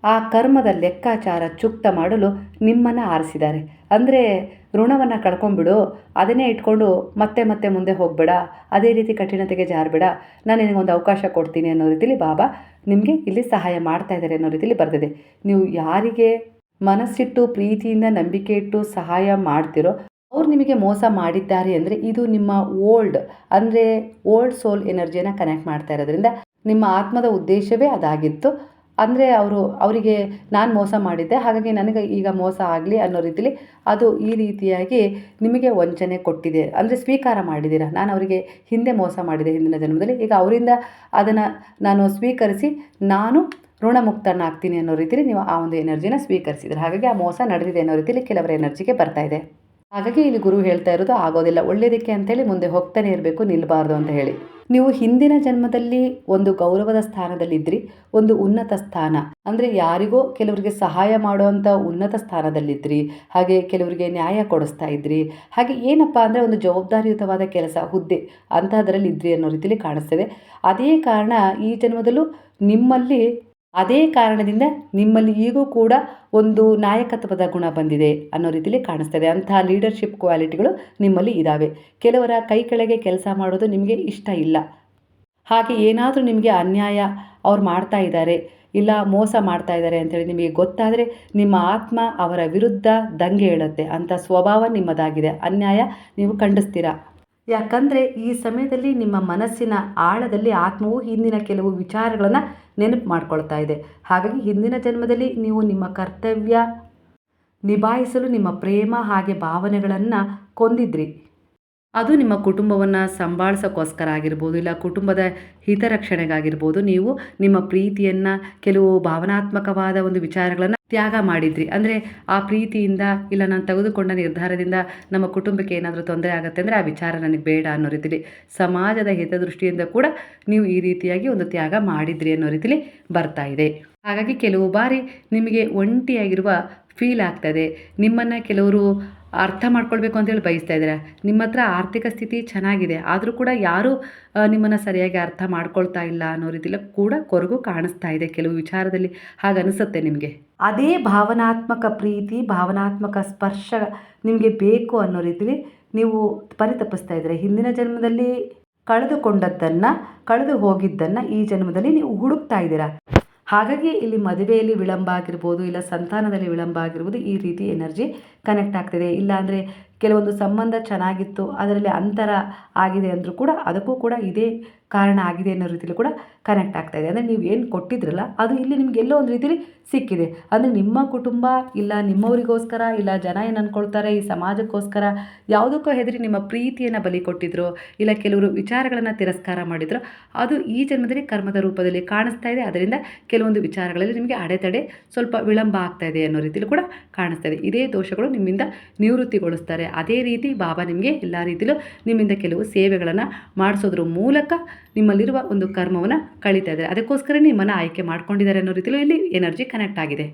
ಆ ಕರ್ಮದ ಲೆಕ್ಕಾಚಾರ ಚುಕ್ತ ಮಾಡಲು ನಿಮ್ಮನ್ನು ಆರಿಸಿದ್ದಾರೆ. ಅಂದರೆ ಋಣವನ್ನು ಕಳ್ಕೊಂಡ್ಬಿಡು, ಅದನ್ನೇ ಇಟ್ಕೊಂಡು ಮತ್ತೆ ಮತ್ತೆ ಮುಂದೆ ಹೋಗಬೇಡ, ಅದೇ ರೀತಿ ಕಠಿಣತೆಗೆ ಜಾರಬೇಡ, ನಾನು ನಿನಗೊಂದು ಅವಕಾಶ ಕೊಡ್ತೀನಿ ಅನ್ನೋ ರೀತಿಯಲ್ಲಿ ಬಾಬಾ ನಿಮಗೆ ಇಲ್ಲಿ ಸಹಾಯ ಮಾಡ್ತಾ ಇದ್ದಾರೆ ಅನ್ನೋ ರೀತಿಯಲ್ಲಿ ಬರೆದಿದೆ. ನೀವು ಯಾರಿಗೆ ಮನಸ್ಸಿಟ್ಟು ಪ್ರೀತಿಯಿಂದ ನಂಬಿಕೆ ಇಟ್ಟು ಸಹಾಯ ಮಾಡ್ತಿರೋ ಅವ್ರು ನಿಮಗೆ ಮೋಸ ಮಾಡಿದ್ದಾರೆ ಅಂದರೆ ಇದು ನಿಮ್ಮ ಓಲ್ಡ್ ಸೋಲ್ ಎನರ್ಜಿಯನ್ನು ಕನೆಕ್ಟ್ ಮಾಡ್ತಾ ಇರೋದ್ರಿಂದ ನಿಮ್ಮ ಆತ್ಮದ ಉದ್ದೇಶವೇ ಅದಾಗಿತ್ತು. ಅಂದರೆ ಅವರಿಗೆ ನಾನು ಮೋಸ ಮಾಡಿದ್ದೆ, ಹಾಗಾಗಿ ನನಗೆ ಈಗ ಮೋಸ ಆಗಲಿ ಅನ್ನೋ ರೀತಿಲಿ ಅದು ಈ ರೀತಿಯಾಗಿ ನಿಮಗೆ ವಂಚನೆ ಕೊಟ್ಟಿದೆ. ಅಂದರೆ ಸ್ವೀಕಾರ ಮಾಡಿದ್ದೀರಾ, ನಾನು ಅವರಿಗೆ ಹಿಂದೆ ಮೋಸ ಮಾಡಿದೆ ಹಿಂದಿನ ಜನ್ಮದಲ್ಲಿ, ಈಗ ಅವರಿಂದ ಅದನ್ನು ನಾನು ಸ್ವೀಕರಿಸಿ ನಾನು ಋಣಮುಕ್ತನಾಗ್ತೀನಿ ಅನ್ನೋ ರೀತಿಯಲ್ಲಿ ನೀವು ಆ ಒಂದು ಎನರ್ಜಿನ ಸ್ವೀಕರಿಸಿದ್ರೆ, ಹಾಗಾಗಿ ಆ ಮೋಸ ನಡೆದಿದೆ ಅನ್ನೋ ರೀತಿಯಲ್ಲಿ ಕೆಲವರ ಎನರ್ಜಿಗೆ ಬರ್ತಾ ಇದೆ. ಹಾಗಾಗಿ ಇಲ್ಲಿ ಗುರು ಹೇಳ್ತಾ ಇರೋದು ಆಗೋದಿಲ್ಲ, ಒಳ್ಳೆಯದಕ್ಕೆ ಅಂತೇಳಿ ಮುಂದೆ ಹೋಗ್ತಾನೆ ಇರಬೇಕು, ನಿಲ್ಲಬಾರ್ದು ಅಂತ ಹೇಳಿ. ನೀವು ಹಿಂದಿನ ಜನ್ಮದಲ್ಲಿ ಒಂದು ಗೌರವದ ಸ್ಥಾನದಲ್ಲಿದ್ದಿರಿ, ಒಂದು ಉನ್ನತ ಸ್ಥಾನ ಅಂದರೆ ಯಾರಿಗೋ ಕೆಲವರಿಗೆ ಸಹಾಯ ಮಾಡುವಂಥ ಉನ್ನತ ಸ್ಥಾನದಲ್ಲಿದ್ದಿರಿ, ಹಾಗೆ ಕೆಲವರಿಗೆ ನ್ಯಾಯ ಕೊಡಿಸ್ತಾ ಇದ್ರಿ, ಹಾಗೆ ಏನಪ್ಪ ಅಂದರೆ ಒಂದು ಜವಾಬ್ದಾರಿಯುತವಾದ ಕೆಲಸ ಹುದ್ದೆ ಅಂಥದ್ರಲ್ಲಿ ಇದ್ರಿ ಅನ್ನೋ ರೀತಿಯಲ್ಲಿ ಕಾಣಿಸ್ತದೆ. ಅದೇ ಕಾರಣ ಈ ಜನ್ಮದಲ್ಲೂ ಅದೇ ಕಾರಣದಿಂದ ನಿಮ್ಮಲ್ಲಿ ಈಗೂ ಕೂಡ ಒಂದು ನಾಯಕತ್ವದ ಗುಣ ಬಂದಿದೆ ಅನ್ನೋ ರೀತಿಯಲ್ಲಿ ಕಾಣಿಸ್ತದೆ. ಅಂತಹ ಲೀಡರ್ಶಿಪ್ ಕ್ವಾಲಿಟಿಗಳು ನಿಮ್ಮಲ್ಲಿ ಇದ್ದಾವೆ. ಕೆಲವರ ಕೈ ಕೆಳಗೆ ಕೆಲಸ ಮಾಡೋದು ನಿಮಗೆ ಇಷ್ಟ ಇಲ್ಲ. ಹಾಗೆ ಏನಾದರೂ ನಿಮಗೆ ಅನ್ಯಾಯ ಅವ್ರು ಮಾಡ್ತಾ ಇದ್ದಾರೆ, ಇಲ್ಲ ಮೋಸ ಮಾಡ್ತಾ ಇದ್ದಾರೆ ಅಂತೇಳಿ ನಿಮಗೆ ಗೊತ್ತಾದರೆ ನಿಮ್ಮ ಆತ್ಮ ಅವರ ವಿರುದ್ಧ ದಂಗೆ ಏಳುತ್ತೆ. ಅಂಥ ಸ್ವಭಾವ ನಿಮ್ಮದಾಗಿದೆ. ಅನ್ಯಾಯ ನೀವು ಖಂಡಿಸ್ತೀರಾ. ಯಾಕಂದರೆ ಈ ಸಮಯದಲ್ಲಿ ನಿಮ್ಮ ಮನಸ್ಸಿನ ಆಳದಲ್ಲಿ ಆತ್ಮವು ಹಿಂದಿನ ಕೆಲವು ವಿಚಾರಗಳನ್ನು ನೆನಪು ಮಾಡ್ಕೊಳ್ತಾ ಇದೆ. ಹಾಗಾಗಿ ಹಿಂದಿನ ಜನ್ಮದಲ್ಲಿ ನೀವು ನಿಮ್ಮ ಕರ್ತವ್ಯ ನಿಭಾಯಿಸಲು ನಿಮ್ಮ ಪ್ರೇಮ ಹಾಗೆ ಭಾವನೆಗಳನ್ನು ಕೊಂದಿದ್ರಿ. ಅದು ನಿಮ್ಮ ಕುಟುಂಬವನ್ನು ಸಂಭಾಳಿಸೋಕ್ಕೋಸ್ಕರ ಆಗಿರ್ಬೋದು, ಇಲ್ಲ ಕುಟುಂಬದ ಹಿತರಕ್ಷಣೆಗಾಗಿರ್ಬೋದು, ನೀವು ನಿಮ್ಮ ಪ್ರೀತಿಯನ್ನು ಕೆಲವು ಭಾವನಾತ್ಮಕವಾದ ಒಂದು ವಿಚಾರಗಳನ್ನು ತ್ಯಾಗ ಮಾಡಿದ್ರಿ. ಅಂದರೆ ಆ ಪ್ರೀತಿಯಿಂದ ಇಲ್ಲ ನಾನು ತೆಗೆದುಕೊಂಡ ನಿರ್ಧಾರದಿಂದ ನಮ್ಮ ಕುಟುಂಬಕ್ಕೆ ಏನಾದರೂ ತೊಂದರೆ ಆಗುತ್ತೆ ಅಂದರೆ ಆ ವಿಚಾರ ನನಗೆ ಬೇಡ ಅನ್ನೋ ರೀತಿಲಿ ಸಮಾಜದ ಹಿತದೃಷ್ಟಿಯಿಂದ ಕೂಡ ನೀವು ಈ ರೀತಿಯಾಗಿ ಒಂದು ತ್ಯಾಗ ಮಾಡಿದ್ರಿ ಅನ್ನೋ ರೀತಿಲಿ ಬರ್ತಾ ಇದೆ. ಹಾಗಾಗಿ ಕೆಲವು ಬಾರಿ ನಿಮಗೆ ಒಂಟಿಯಾಗಿರುವ ಫೀಲ್ ಆಗ್ತದೆ. ನಿಮ್ಮನ್ನು ಕೆಲವರು ಅರ್ಥ ಮಾಡ್ಕೊಳ್ಬೇಕು ಅಂತೇಳಿ ಬಯಸ್ತಾ ಇದ್ದಾರೆ. ನಿಮ್ಮ ಹತ್ರ ಆರ್ಥಿಕ ಸ್ಥಿತಿ ಚೆನ್ನಾಗಿದೆ, ಆದರೂ ಕೂಡ ಯಾರೂ ನಿಮ್ಮನ್ನು ಸರಿಯಾಗಿ ಅರ್ಥ ಮಾಡ್ಕೊಳ್ತಾ ಇಲ್ಲ ಅನ್ನೋ ರೀತಿಲಿ ಕೂಡ ಕೊರಗು ಕಾಣಿಸ್ತಾ ಇದೆ. ಕೆಲವು ವಿಚಾರದಲ್ಲಿ ಹಾಗನ್ನಿಸುತ್ತೆ ನಿಮಗೆ. ಅದೇ ಭಾವನಾತ್ಮಕ ಪ್ರೀತಿ, ಭಾವನಾತ್ಮಕ ಸ್ಪರ್ಶ ನಿಮಗೆ ಬೇಕು ಅನ್ನೋ ರೀತಿಲಿ ನೀವು ಪರಿತಪಿಸ್ತಾ ಇದ್ದೀರಿ. ಹಿಂದಿನ ಜನ್ಮದಲ್ಲಿ ಕಳೆದು ಹೋಗಿದ್ದನ್ನು ಈ ಜನ್ಮದಲ್ಲಿ ನೀವು ಹುಡುಕ್ತಾ ಇದ್ದೀರಾ. ಹಾಗಾಗಿ ಇಲ್ಲಿ ಮದುವೆಯಲ್ಲಿ ವಿಳಂಬ ಆಗಿರ್ಬೋದು, ಇಲ್ಲ ಸಂತಾನದಲ್ಲಿ ವಿಳಂಬ ಆಗಿರ್ಬೋದು, ಈ ರೀತಿ ಎನರ್ಜಿ ಕನೆಕ್ಟ್ ಆಗ್ತಿದೆ. ಇಲ್ಲಾಂದರೆ ಕೆಲವೊಂದು ಸಂಬಂಧ ಚೆನ್ನಾಗಿತ್ತು, ಅದರಲ್ಲಿ ಅಂತರ ಆಗಿದೆ ಅಂದರೂ ಕೂಡ ಅದಕ್ಕೂ ಕೂಡ ಇದೇ ಕಾರಣ ಆಗಿದೆ ಅನ್ನೋ ರೀತಿಯಲ್ಲಿ ಕೂಡ ಕನೆಕ್ಟ್ ಆಗ್ತಾ ಇದೆ. ಅಂದರೆ ನೀವು ಏನು ಕೊಟ್ಟಿದ್ರಲ್ಲ ಅದು ಇಲ್ಲಿ ನಿಮ್ಗೆ ಎಲ್ಲೋ ಒಂದು ರೀತಿಯಲ್ಲಿ ಸಿಕ್ಕಿದೆ. ಅಂದರೆ ನಿಮ್ಮ ಕುಟುಂಬ ಇಲ್ಲ ನಿಮ್ಮವರಿಗೋಸ್ಕರ, ಇಲ್ಲ ಜನ ಏನು ಅಂದ್ಕೊಳ್ತಾರೆ ಈ ಸಮಾಜಕ್ಕೋಸ್ಕರ ಯಾವುದಕ್ಕೋ ಹೆದರಿ ನಿಮ್ಮ ಪ್ರೀತಿಯನ್ನು ಬಲಿ ಕೊಟ್ಟಿದ್ರು, ಇಲ್ಲ ಕೆಲವರು ವಿಚಾರಗಳನ್ನು ತಿರಸ್ಕಾರ ಮಾಡಿದ್ರು, ಅದು ಈ ಜನ್ಮದಲ್ಲಿ ಕರ್ಮದ ರೂಪದಲ್ಲಿ ಕಾಣಿಸ್ತಾ ಇದೆ. ಅದರಿಂದ ಕೆಲವೊಂದು ವಿಚಾರಗಳಲ್ಲಿ ನಿಮಗೆ ಅಡೆತಡೆ ಸ್ವಲ್ಪ ವಿಳಂಬ ಆಗ್ತಾ ಇದೆ ಅನ್ನೋ ರೀತಿಯಲ್ಲಿ ಕೂಡ ಕಾಣಿಸ್ತಾ ಇದೆ. ಇದೇ ದೋಷಗಳು ನಿಮ್ಮಿಂದ ನಿವೃತ್ತಿಗೊಳಿಸ್ತಾರೆ. ಅದೇ ರೀತಿ ಬಾಬಾ ನಿಮಗೆ ಎಲ್ಲ ರೀತಿಯಲ್ಲೂ ನಿಮ್ಮಿಂದ ಕೆಲವು ಸೇವೆಗಳನ್ನು ಮಾಡಿಸೋದ್ರ ಮೂಲಕ ನಿಮ್ಮಲ್ಲಿರುವ ಒಂದು ಕರ್ಮವನ್ನು ಕಳೀತಾ ಇದ್ದಾರೆ. ಅದಕ್ಕೋಸ್ಕರ ನಿಮ್ಮನ್ನು ಆಯ್ಕೆ ಮಾಡ್ಕೊಂಡಿದ್ದಾರೆ ಅನ್ನೋ ರೀತಿಯಲ್ಲೂ ಇಲ್ಲಿ ಎನರ್ಜಿ ಕನೆಕ್ಟ್ ಆಗಿದೆ.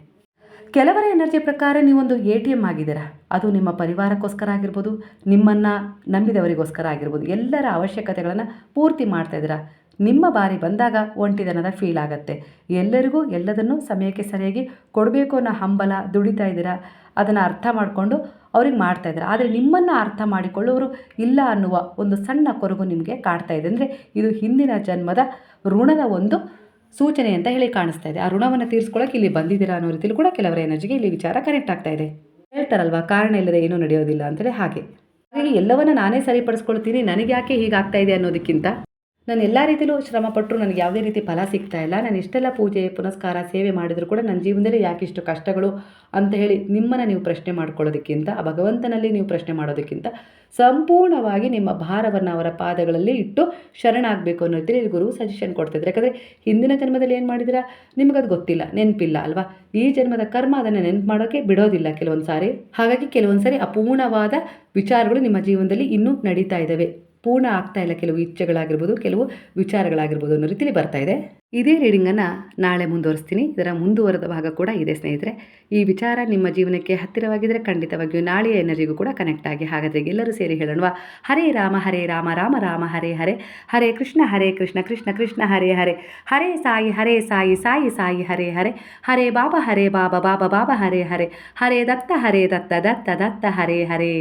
ಕೆಲವರ ಎನರ್ಜಿ ಪ್ರಕಾರ ನೀವೊಂದು ATM ಆಗಿದ್ದೀರಾ. ಅದು ನಿಮ್ಮ ಪರಿವಾರಕ್ಕೋಸ್ಕರ ಆಗಿರ್ಬೋದು, ನಿಮ್ಮನ್ನು ನಂಬಿದವರಿಗೋಸ್ಕರ ಆಗಿರ್ಬೋದು, ಎಲ್ಲರ ಅವಶ್ಯಕತೆಗಳನ್ನು ಪೂರ್ತಿ ಮಾಡ್ತಾ ಇದ್ದೀರಾ. ನಿಮ್ಮ ಬಾರಿ ಬಂದಾಗ ಒಂಟಿತನದ ಫೀಲ್ ಆಗುತ್ತೆ. ಎಲ್ಲರಿಗೂ ಎಲ್ಲದನ್ನು ಸಮಯಕ್ಕೆ ಸರಿಯಾಗಿ ಕೊಡಬೇಕು ಅನ್ನೋ ಹಂಬಲ, ದುಡಿತಾ ಇದ್ದೀರಾ. ಅದನ್ನು ಅರ್ಥ ಮಾಡಿಕೊಂಡು ಅವ್ರಿಗೆ ಮಾಡ್ತಾ ಇದ್ದಾರೆ. ಆದರೆ ನಿಮ್ಮನ್ನು ಅರ್ಥ ಮಾಡಿಕೊಳ್ಳೋರು ಇಲ್ಲ ಅನ್ನುವ ಒಂದು ಸಣ್ಣ ಕೊರಗು ನಿಮಗೆ ಕಾಡ್ತಾ ಇದೆ. ಅಂದರೆ ಇದು ಹಿಂದಿನ ಜನ್ಮದ ಋಣದ ಒಂದು ಸೂಚನೆ ಅಂತ ಹೇಳಿ ಕಾಣಿಸ್ತಾ ಇದೆ. ಆ ಋಣವನ್ನು ತೀರಿಸ್ಕೊಳ್ಳೋಕೆ ಇಲ್ಲಿ ಬಂದಿದ್ದೀರಾ ಅನ್ನೋ ರೀತಿಯಲ್ಲಿ ಕೂಡ ಕೆಲವರ ಎನರ್ಜಿಗೆ ಇಲ್ಲಿ ವಿಚಾರ ಕನೆಕ್ಟ್ ಆಗ್ತಾ ಇದೆ. ಹೇಳ್ತಾರಲ್ವಾ, ಕಾರಣ ಇಲ್ಲದೆ ಏನೂ ನಡೆಯೋದಿಲ್ಲ ಅಂತೇಳಿ. ಹಾಗೆ ಎಲ್ಲವನ್ನ ನಾನೇ ಸರಿಪಡಿಸ್ಕೊಳ್ತೀನಿ, ನನಗೆ ಯಾಕೆ ಹೀಗಾಗ್ತಾ ಇದೆ ಅನ್ನೋದಕ್ಕಿಂತ ನಾನು ಎಲ್ಲ ರೀತಿಯಲ್ಲೂ ಶ್ರಮಪಟ್ಟರು ನನಗೆ ಯಾವುದೇ ರೀತಿ ಫಲ ಸಿಗ್ತಾ ಇಲ್ಲ, ನಾನು ಇಷ್ಟೆಲ್ಲ ಪೂಜೆ ಪುನಸ್ಕಾರ ಸೇವೆ ಮಾಡಿದರೂ ಕೂಡ ನನ್ನ ಜೀವನದಲ್ಲಿ ಯಾಕಿಷ್ಟು ಕಷ್ಟಗಳು ಅಂತ ಹೇಳಿ ನಿಮ್ಮನ್ನು ನೀವು ಪ್ರಶ್ನೆ ಮಾಡ್ಕೊಳ್ಳೋದಕ್ಕಿಂತ, ಆ ಭಗವಂತನಲ್ಲಿ ನೀವು ಪ್ರಶ್ನೆ ಮಾಡೋದಕ್ಕಿಂತ ಸಂಪೂರ್ಣವಾಗಿ ನಿಮ್ಮ ಭಾರವನ್ನು ಅವರ ಪಾದಗಳಲ್ಲಿ ಇಟ್ಟು ಶರಣಾಗಬೇಕು ಅನ್ನೋ ರೀತಿಯಲ್ಲಿ ಗುರು ಸಜೆಷನ್ ಕೊಡ್ತಿದ್ರು. ಯಾಕಂದರೆ ಹಿಂದಿನ ಜನ್ಮದಲ್ಲಿ ಏನು ಮಾಡಿದಿರಾ ನಿಮಗದು ಗೊತ್ತಿಲ್ಲ, ನೆನಪಿಲ್ಲ ಅಲ್ವಾ. ಈ ಜನ್ಮದ ಕರ್ಮ ಅದನ್ನು ನೆನಪು ಮಾಡೋಕ್ಕೆ ಬಿಡೋದಿಲ್ಲ ಕೆಲವೊಂದು ಸಾರಿ. ಹಾಗಾಗಿ ಕೆಲವೊಂದು ಸಾರಿ ಅಪೂರ್ಣವಾದ ವಿಚಾರಗಳು ನಿಮ್ಮ ಜೀವನದಲ್ಲಿ ಇನ್ನೂ ನಡೀತಾ ಇದ್ದಾವೆ, ಪೂರ್ಣ ಆಗ್ತಾ ಇಲ್ಲ. ಕೆಲವು ಇಚ್ಛೆಗಳಾಗಿರ್ಬೋದು, ಕೆಲವು ವಿಚಾರಗಳಾಗಿರ್ಬೋದು ಅನ್ನೋ ರೀತಿಯಲ್ಲಿ ಬರ್ತಾ ಇದೆ. ಇದೇ ರೀಡಿಂಗನ್ನು ನಾಳೆ ಮುಂದುವರಿಸ್ತೀನಿ. ಇದರ ಮುಂದುವರೆದ ಭಾಗ ಕೂಡ ಇದೆ ಸ್ನೇಹಿತರೆ. ಈ ವಿಚಾರ ನಿಮ್ಮ ಜೀವನಕ್ಕೆ ಹತ್ತಿರವಾಗಿದ್ದರೆ ಖಂಡಿತವಾಗಿಯೂ ನಾಳೆಯ ಎನರ್ಜಿಗೂ ಕೂಡ ಕನೆಕ್ಟ್ ಆಗಿ. ಹಾಗಾದರೆ ಎಲ್ಲರೂ ಸೇರಿ ಹೇಳೋಣ, ಹರೇ ರಾಮ ರಾಮ ರಾಮ ಹರೇ ಹರೇ, ಹರೇ ಕೃಷ್ಣ ಕೃಷ್ಣ ಕೃಷ್ಣ ಹರೇ ಹರೇ, ಹರೇ ಸಾಯಿ ಸಾಯಿ ಸಾಯಿ ಹರೇ ಹರೇ, ಹರೇ ಬಾಬಾ ಬಾಬಾ ಬಾಬಾ ಹರೇ ಹರೇ, ಹರೇ ದತ್ತ ದತ್ತ ದತ್ತ ಹರೇ ಹರೇ.